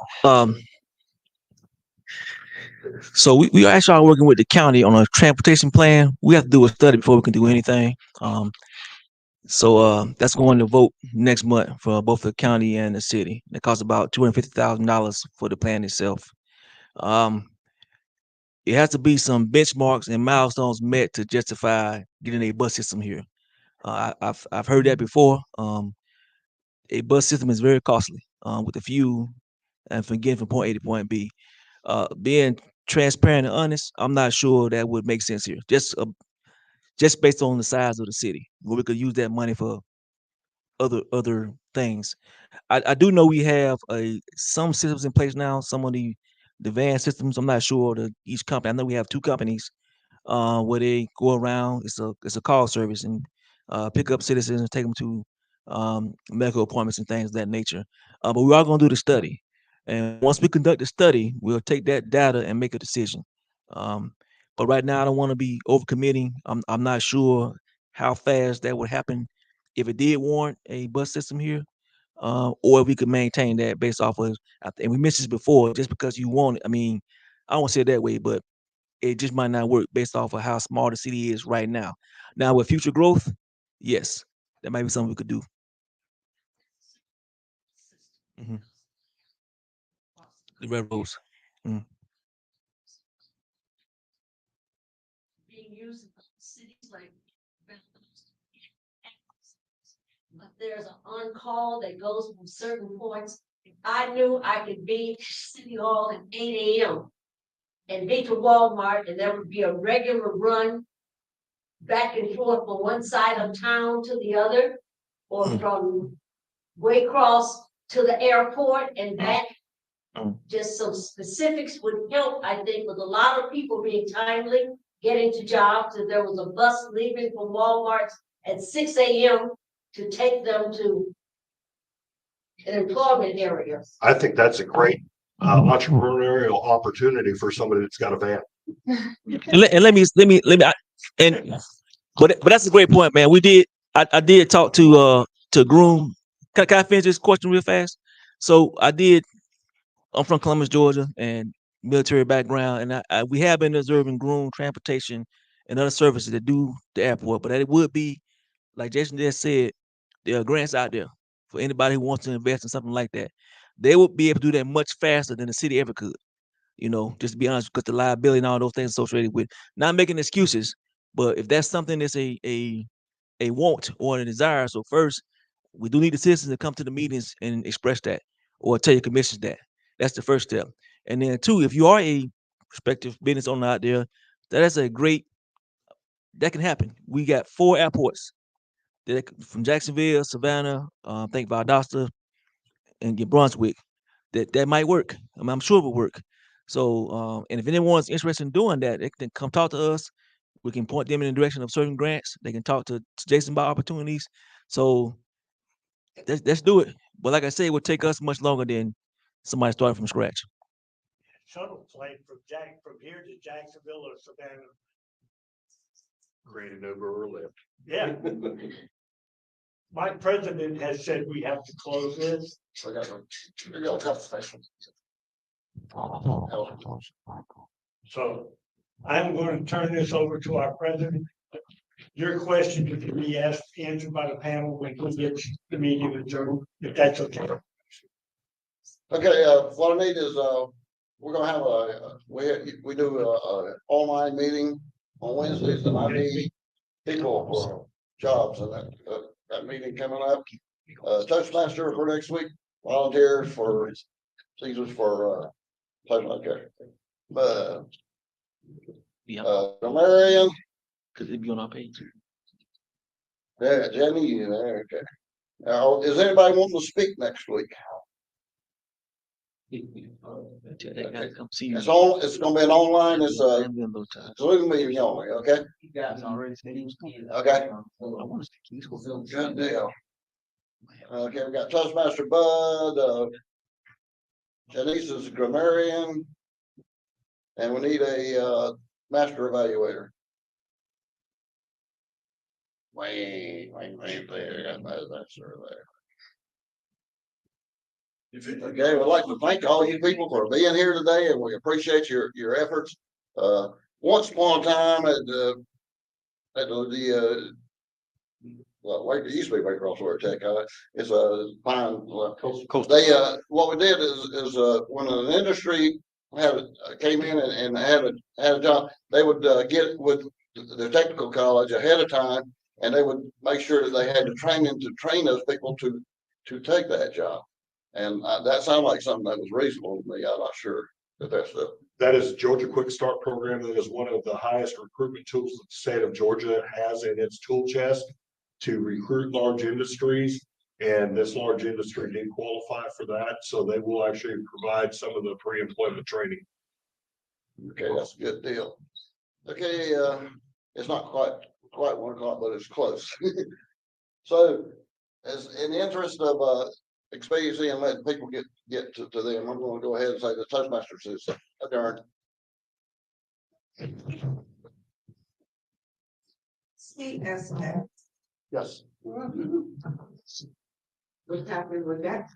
So we actually are working with the county on a transportation plan. We have to do a study before we can do anything. So that's going to vote next month for both the county and the city. It costs about $250,000 for the plan itself. it has to be some benchmarks and milestones met to justify getting a bus system here. I've heard that before. A bus system is very costly with the fuel and from getting from point A to point B. Being transparent and honest, I'm not sure that would make sense here. Just based on the size of the city, where we could use that money for other things. I do know we have some systems in place now. Some of the van systems. I'm not sure the each company. I know we have two companies where they go around. It's a call service and pick up citizens and take them to medical appointments and things of that nature. But we are going to do the study, and once we conduct the study, we'll take that data and make a decision. Um, but right now, I don't want to be overcommitting. I'm not sure how fast that would happen if it did warrant a bus system here, or if we could maintain that based off of. And we mentioned this before. Just because you want it, I mean, I don't say it that way, but it just might not work based off of how small the city is right now. Now, with future growth, yes, that might be something we could do. Mhm. The railroads. Mm. Being used in cities like. But there's an on-call that goes from certain points. I knew I could be at City Hall at 8 AM. And be to Walmart, and there would be a regular run back and forth from one side of town to the other, or Mm. from Waycross to the airport and back. Mm. Just some specifics would help, I think, with a lot of people being timely, getting to jobs. If there was a bus leaving from Walmart at 6 AM to take them to an employment area. I think that's a great entrepreneurial opportunity for somebody that's got a van. And and but that's a great point, man. I did talk to Groom. Can I finish this question real fast? So I'm from Columbus, Georgia, and military background, and we have been observing Groom transportation and other services that do the airport, but it would be like Jason just said, there are grants out there for anybody who wants to invest in something like that. They would be able to do that much faster than the city ever could. Just to be honest, because the liability and all those things associated with not making excuses, but if that's something that's a want or a desire, so first we do need the citizens to come to the meetings and express that or tell your commissions that. That's the first step. And then two, if you are a prospective business owner out there, that's a great that can happen. We got 4 airports from Jacksonville, Savannah, I think Valdosta, and New Brunswick. That might work. I mean, I'm sure it will work. So, and if anyone's interested in doing that, they can come talk to us. We can point them in the direction of certain grants. They can talk to Jason about opportunities. So let's do it. But like I said, it would take us much longer than somebody starting from scratch. Shuttle flight from here to Jacksonville or Savannah. Create an Uber or Lyft. Yeah. My president has said we have to close this. So I'm going to turn this over to our president. Your question can be answered by the panel when we get the meeting adjourned, if that's okay. Okay, what I need is, we're gonna have we do a online meeting on Wednesdays, and I need people for jobs in that meeting coming up. Toastmaster for next week, volunteers for Caesars for something like that. But Marion, Because it'd be on our page. yeah, Jenny, there, okay. Now, is anybody wanting to speak next week? Come see you. It's gonna be an online, it's a Zoom meeting only, okay? Okay. Good deal. Okay, we got Toastmaster Bud, Janice is grammarian. And we need a master evaluator. Wait there, that's there. Okay, we'd like to thank all you people for being here today, and we appreciate your efforts. Once upon a time at the well, it used to be Waycross Ware Tech. It's a fine. What we did is when an industry came in and had a job, they would get with the technical college ahead of time, and they would make sure that they had the training to train those people to take that job. And that sounded like something that was reasonable to me. I'm not sure that that's the. That is Georgia Quick Start program. That is one of the highest recruitment tools that the state of Georgia has in its tool chest to recruit large industries. And this large industry did qualify for that. So they will actually provide some of the pre-employment training. Okay, that's a good deal. Okay, it's not quite 1 o'clock, but it's close. So, as in the interest of expediency and letting people get to them, I'm going to go ahead and say the Toastmasters is adjourned. CSX. Yes. What's happening with that?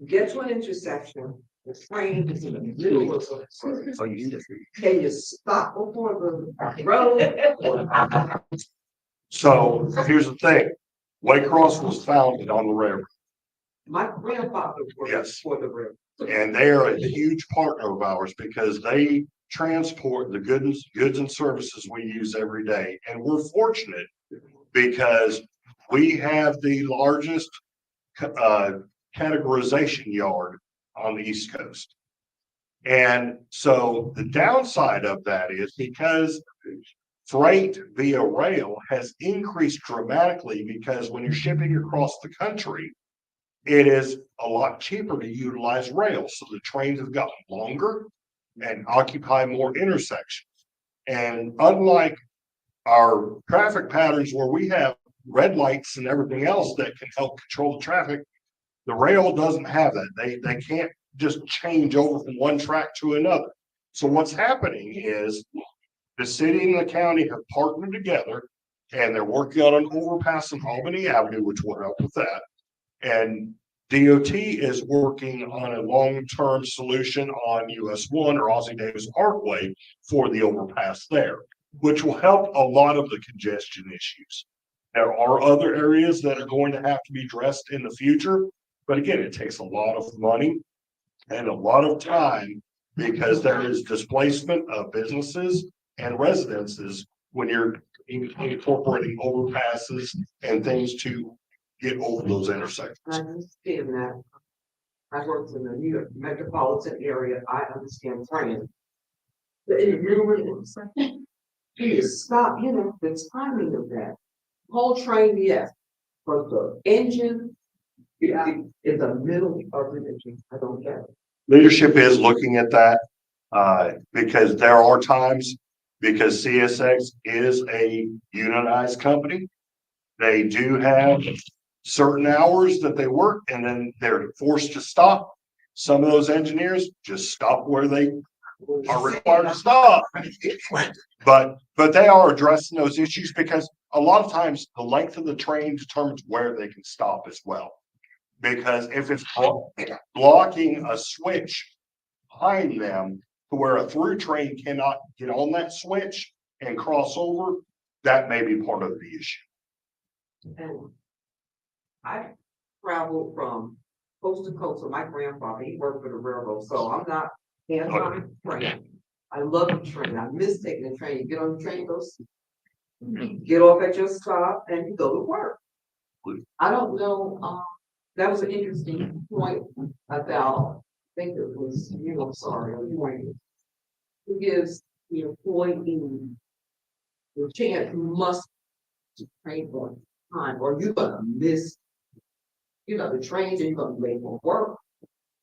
Get to an intersection, the train is in the middle of the. Oh, you Can you stop before the road? So here's the thing, Waycross was founded on the railroad. My grandfather worked Yes. for the railroad. And they are a huge partner of ours because they transport the goods and services we use every day. And we're fortunate because we have the largest categorization yard on the East Coast. And so the downside of that is because freight via rail has increased dramatically, because when you're shipping across the country, it is a lot cheaper to utilize rail. So the trains have gotten longer and occupy more intersections. And unlike our traffic patterns where we have red lights and everything else that can help control the traffic, the rail doesn't have that. They can't just change over from one track to another. So what's happening is the city and the county have partnered together, and they're working on an overpass on Albany Avenue, which will help with that. And DOT is working on a long-term solution on US 1 or Aussie Davis Parkway for the overpass there, which will help a lot of the congestion issues. There are other areas that are going to have to be addressed in the future, but again, it takes a lot of money and a lot of time because there is displacement of businesses and residences when you're incorporating overpasses and things to get over those intersections. I understand that. I worked in the New York metropolitan area. I understand trains. But in the rural, you stop, the timing of that. Whole train, yes, but the engine, in the middle of the engine, I don't get it. Leadership is looking at that because there are times, because CSX is a unionized company, they do have certain hours that they work and then they're forced to stop. Some of those engineers just stop where they are required to stop. But they are addressing those issues because a lot of times the length of the train determines where they can stop as well. Because if it's blocking a switch behind them to where a through train cannot get on that switch and cross over, that may be part of the issue. And I traveled from coast to coast with my grandfather. He worked for the railroad, so I'm not anti-train. I love the train. I miss taking the train. You get on the train, get off at your stop, and you go to work. I don't know. That was an interesting point about. I think it was who gives the employee the chance must train on time, or you're gonna miss, the trains, and you're gonna be late for work.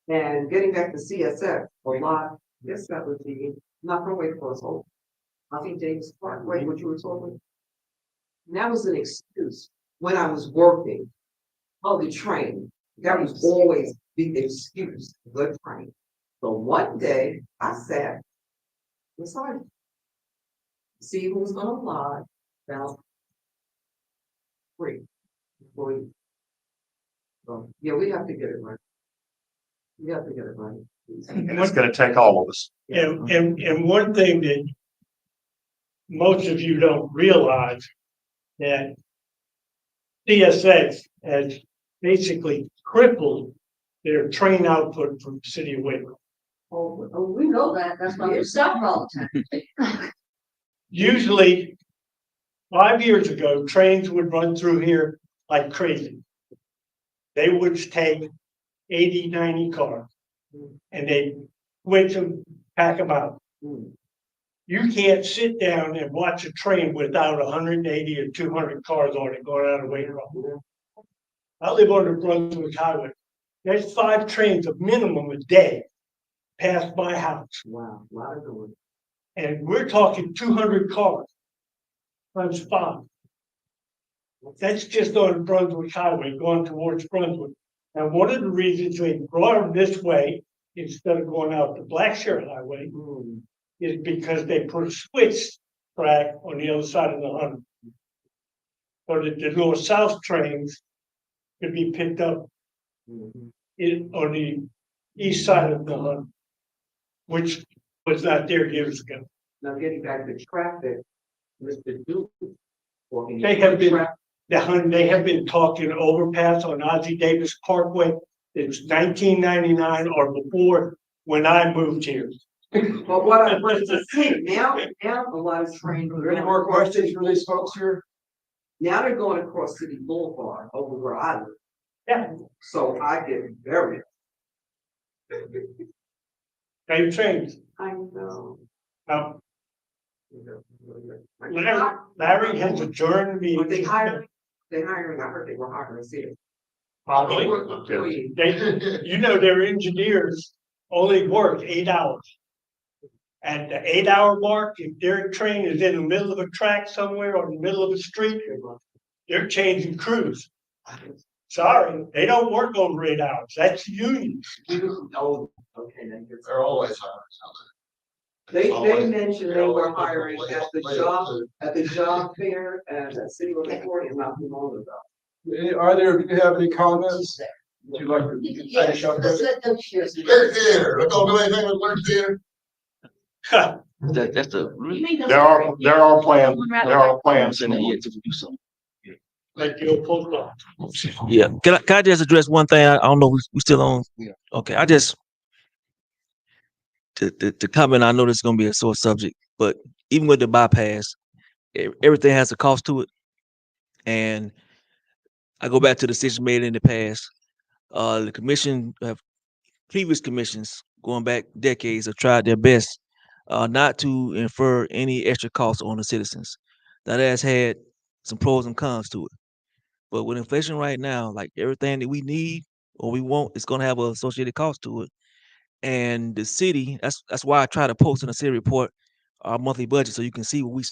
And getting back to CSX, a lot, this that would be not from Waycross Home. I think Davis Parkway, what you were talking. And that was an excuse when I was working. Oh, the train. That was always the excuse, the train. So one day I sat beside see who was gonna fly about 3. So yeah, we have to get it right. We have to get it right. And it's going to take all of us. And one thing that most of you don't realize, that CSX has basically crippled their train output from the city of Waco. Oh, we know that, that's why we stop all the time. Usually, 5 years ago, trains would run through here like crazy. They would take 80, 90 cars and they switch them, pack them out. You can't sit down and watch a train without 180 or 200 cars on it going out of Waycross. I live on the Brunswick Highway. There's 5 trains, a minimum a day, past my house. Wow, a lot of doing. And we're talking 200 cars times 5. That's just on Brunswick Highway going towards Brunswick. And one of the reasons they brought them this way instead of going out the Blackshear Highway is because they put a switch track on the other side of the 100. So that the north-south trains could be picked up on the east side of the 100, which was not there years ago. Now getting back to traffic, Mr. Duke. They have been, they have been talking overpass on Ozzie Davis Parkway. It's 1999 or before when I moved here. But what I was to say, now a lot of trains. Are there any more questions for these folks here? Now they're going across City Boulevard over where I live. Yeah. So I get very. Same trains. I know. Now, Larry has adjourned me. But they hiring, I heard they were hiring here. Probably. They, you know, their engineers only work 8 hours. At the 8-hour mark, if their train is in the middle of a track somewhere or in the middle of a street, they're changing crews. Sorry, they don't work over 8 hours. That's union. Oh, okay, then you're. They're always hiring. They mentioned they were hiring at the job fair at City of LaPorte not too long ago. Are there, do you have any comments? Would you like to finish up? Let's let them share. Lyric theater, let's don't do anything with lyric theater. That's the There are plans, there are plans. to do something. Like the old post office. Yeah. Can I just address one thing? I don't know. We still on. Yeah. Okay. I just to comment. I know this is going to be a sore subject, but even with the bypass, everything has a cost to it, and I go back to the decision made in the past. The commission, previous commissions going back decades, have tried their best not to infer any extra costs on the citizens. That has had some pros and cons to it. But with inflation right now, like everything that we need or we want, it's going to have an associated cost to it. And the city, that's why I try to post in the city report our monthly budget so you can see what we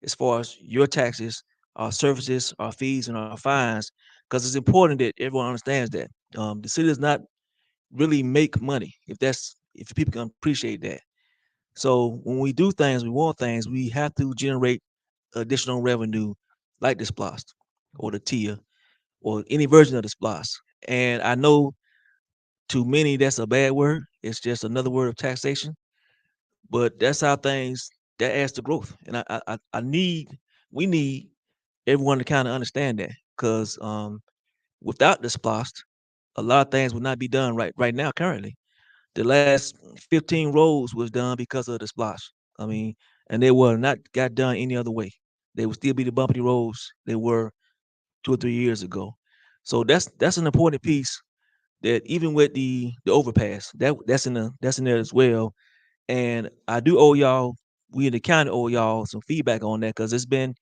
as far as your taxes, our services, our fees, and our fines, because it's important that everyone understands that the city does not really make money if people can appreciate that. So when we do things, we want things, we have to generate additional revenue like the SPLOST or the TIA or any version of the SPLOST. And I know to many that's a bad word. It's just another word of taxation. But that's how things that adds to growth. And we need everyone to kind of understand that because without the SPLOST, a lot of things would not be done right now currently. The last 15 roads was done because of the SPLOST. I mean, and they were not got done any other way. They would still be the bumpy roads they were 2 or 3 years ago. So that's an important piece that even with the overpass, that's in there as well. And I do owe y'all, we in the county owe y'all some feedback on that because it's been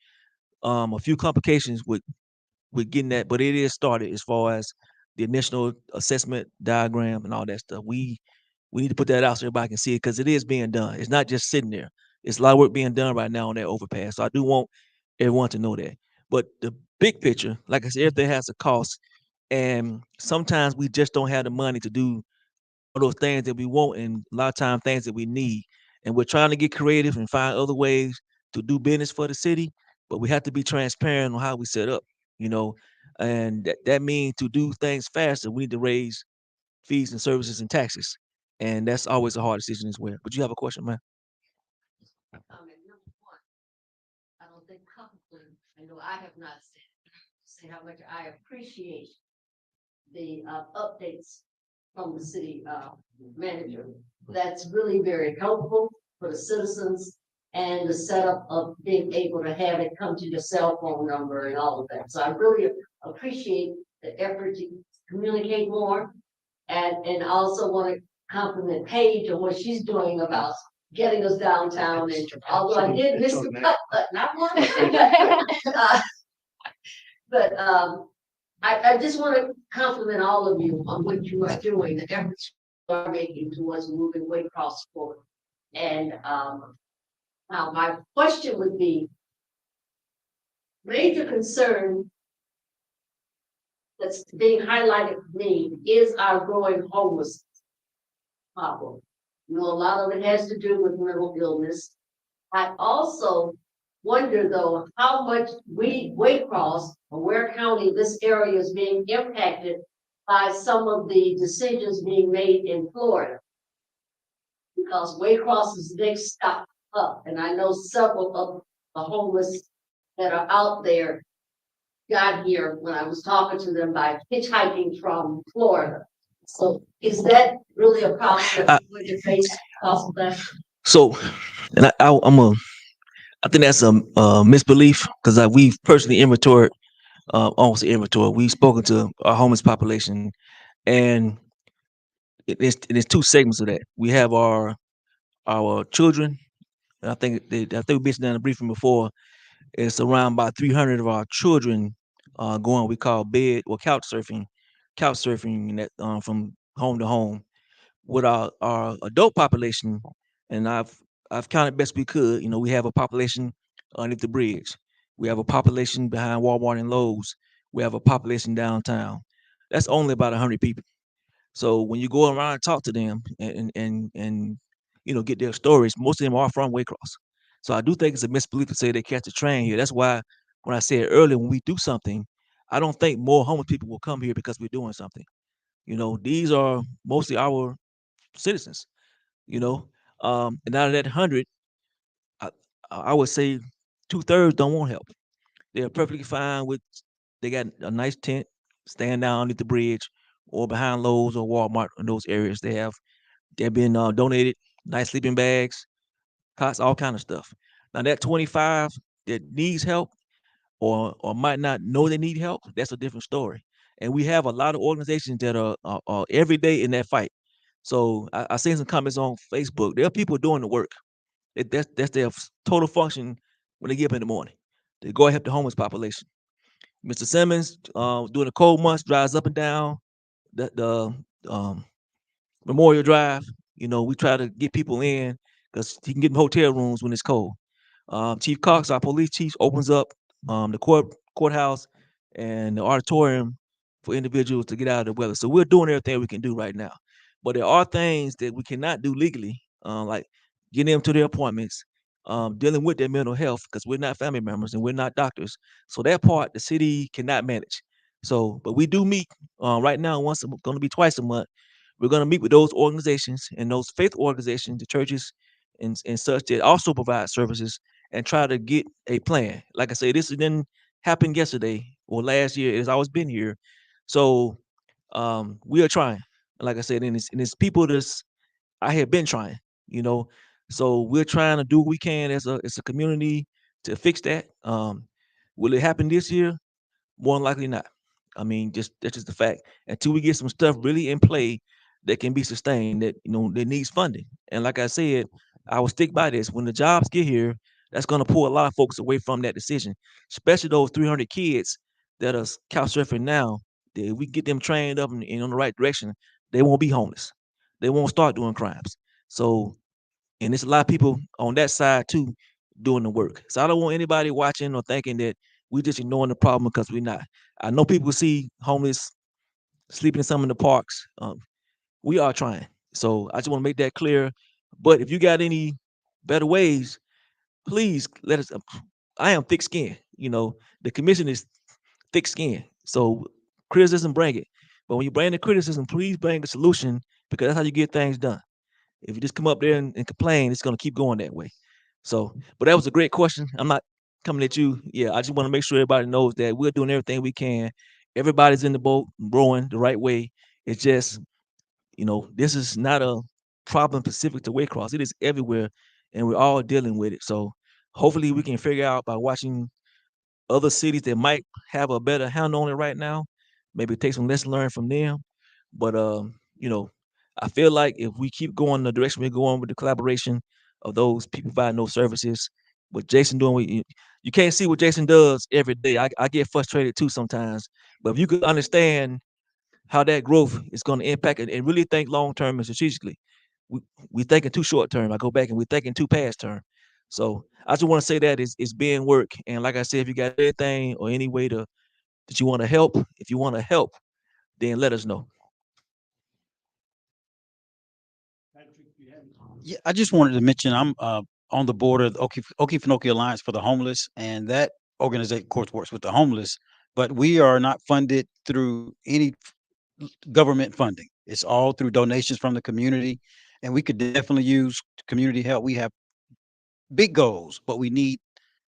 a few complications with getting that, but it is started as far as the initial assessment diagram and all that stuff. We need to put that out so everybody can see it because it is being done. It's not just sitting there. It's a lot of work being done right now on that overpass. So I do want everyone to know that. But the big picture, like I said, everything has a cost. And sometimes we just don't have the money to do all those things that we want and a lot of times things that we need. And we're trying to get creative and find other ways to do business for the city, but we have to be transparent on how we set up, you know. And that means to do things faster, we need to raise fees and services and taxes. And that's always a hard decision as well. But you have a question, man? Number one, I don't think publicly, I know I have not said how much I appreciate the updates from the city, manager. That's really very helpful for the citizens and the setup of being able to have it come to your cell phone number and all of that. So I really appreciate the effort to communicate more. And also want to compliment Paige on what she's doing about getting us downtown. And although I did miss the cut, but not one. But I just want to compliment all of you on what you are doing, the efforts you are making towards moving Waycross forward. And now my question would be, major concern that's being highlighted for me is our growing homeless problem. You know, a lot of it has to do with mental illness. I also wonder though, how much Waycross or Ware County, this area is being impacted by some of the decisions being made in Florida. Because Waycross is the next stop up, and I know several of the homeless that are out there got here when I was talking to them by hitchhiking from Florida. So is that really a problem that we're going to face because of that? So, and I think that's a misbelief because we've personally inventoried, almost inventory. We've spoken to our homeless population, and it's two segments of that. We have our children, and I think we mentioned that in the briefing before. It's around about 300 of our children going we call bed or couch surfing that from home to home. With our adult population, and I've counted best we could. You know, we have a population underneath the bridge. We have a population behind Walmart and Lowe's. We have a population downtown. That's only about 100 people. So when you go around and talk to them and get their stories, most of them are from Waycross. So I do think it's a misbelief to say they catch a train here. That's why when I said earlier, when we do something, I don't think more homeless people will come here because we're doing something. These are mostly our citizens. You know, and out of that 100, I, I would say 2/3 don't want help. They're perfectly fine with. They got a nice tent, staying down underneath the bridge, or behind Lowe's or Walmart in those areas. They've been donated nice sleeping bags, cots, all kind of stuff. Now that 25 that needs help or might not know they need help, that's a different story. And we have a lot of organizations that are every day in that fight. So I seen some comments on Facebook. There are people doing the work. That's their total function when they get up in the morning. They go and help the homeless population. Mr. Simmons, during the cold months, drives up and down the Memorial Drive. We try to get people in because he can get in hotel rooms when it's cold. Chief Cox, our police chief, opens up the courthouse and the auditorium for individuals to get out of the weather. So we're doing everything we can do right now. But there are things that we cannot do legally, like getting them to their appointments, dealing with their mental health, because we're not family members and we're not doctors. So that part the city cannot manage. So, but we do meet right now going to be twice a month. We're going to meet with those organizations and those faith organizations, the churches and such that also provide services and try to get a plan. Like I say, this didn't happen yesterday or last year. It's always been here. So we are trying. Like I said, and it's people that's I have been trying, you know. So we're trying to do what we can as a community to fix that. Will it happen this year? More than likely not. I mean, that's just the fact. Until we get some stuff really in play that can be sustained, that needs funding. And like I said, I will stick by this. When the jobs get here, that's going to pull a lot of folks away from that decision, especially those 300 kids that are couch surfing now. If we get them trained up and on the right direction, they won't be homeless. They won't start doing crimes. So, and there's a lot of people on that side too doing the work. So I don't want anybody watching or thinking that we just ignoring the problem because we're not. I know people see homeless sleeping in some of the parks. We are trying. So I just want to make that clear. But if you got any better ways, please let us. I am thick skinned. The commission is thick skinned. So criticism, bring it. But when you bring the criticism, please bring a solution because that's how you get things done. If you just come up there and complain, it's going to keep going that way. So, but that was a great question. I'm not coming at you. Yeah, I just want to make sure everybody knows that we're doing everything we can. Everybody's in the boat, rowing the right way. It's just You know, this is not a problem specific to Waycross. It is everywhere, and we're all dealing with it. So hopefully we can figure out by watching other cities that might have a better handle on it right now, maybe take some lessons learned from them. But you know, I feel like if we keep going the direction we're going with the collaboration of those people providing those services, what Jason doing, you can't see what Jason does every day. I get frustrated too sometimes. But if you could understand how that growth is going to impact it and really think long term and strategically, we we thinking too short term. I go back and we're thinking too past term. So I just want to say that it's being work. And like I said, if you got anything or any way to that you want to help, if you want to help, then let us know. Yeah, I just wanted to mention I'm on the board of the Okefenokee Alliance for the Homeless, and that organization, of course, works with the homeless, but we are not funded through any government funding. It's all through donations from the community, and we could definitely use community help. We have big goals, but we need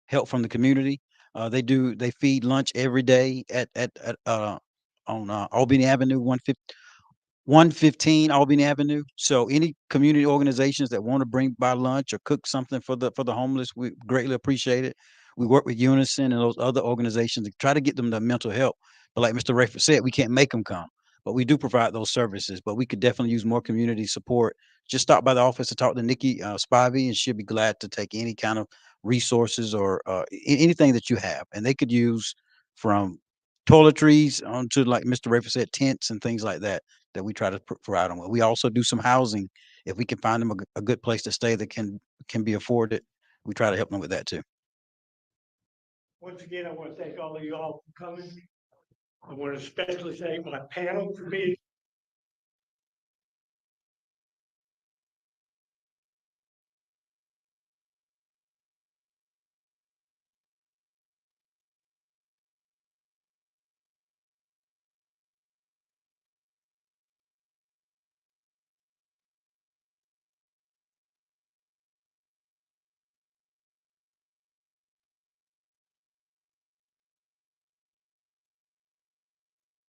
help from the community. They feed lunch every day at on Albany Avenue, 115 Albany Avenue. So any community organizations that want to bring by lunch or cook something for the homeless, we greatly appreciate it. We work with Unison and those other organizations to try to get them the mental help. But like Mr. Rayford said, we can't make them come, but we do provide those services. But we could definitely use more community support. Just stop by the office and talk to Nikki Spivey, and she'll be glad to take any kind of resources or anything that you have. And they could use from toiletries onto, like Mr. Rayford said, tents and things like that we try to provide them with. We also do some housing. If we can find them a good place to stay that can be afforded, we try to help them with that too. Once again, I want to thank all of you all for coming. I want to especially thank my panel for being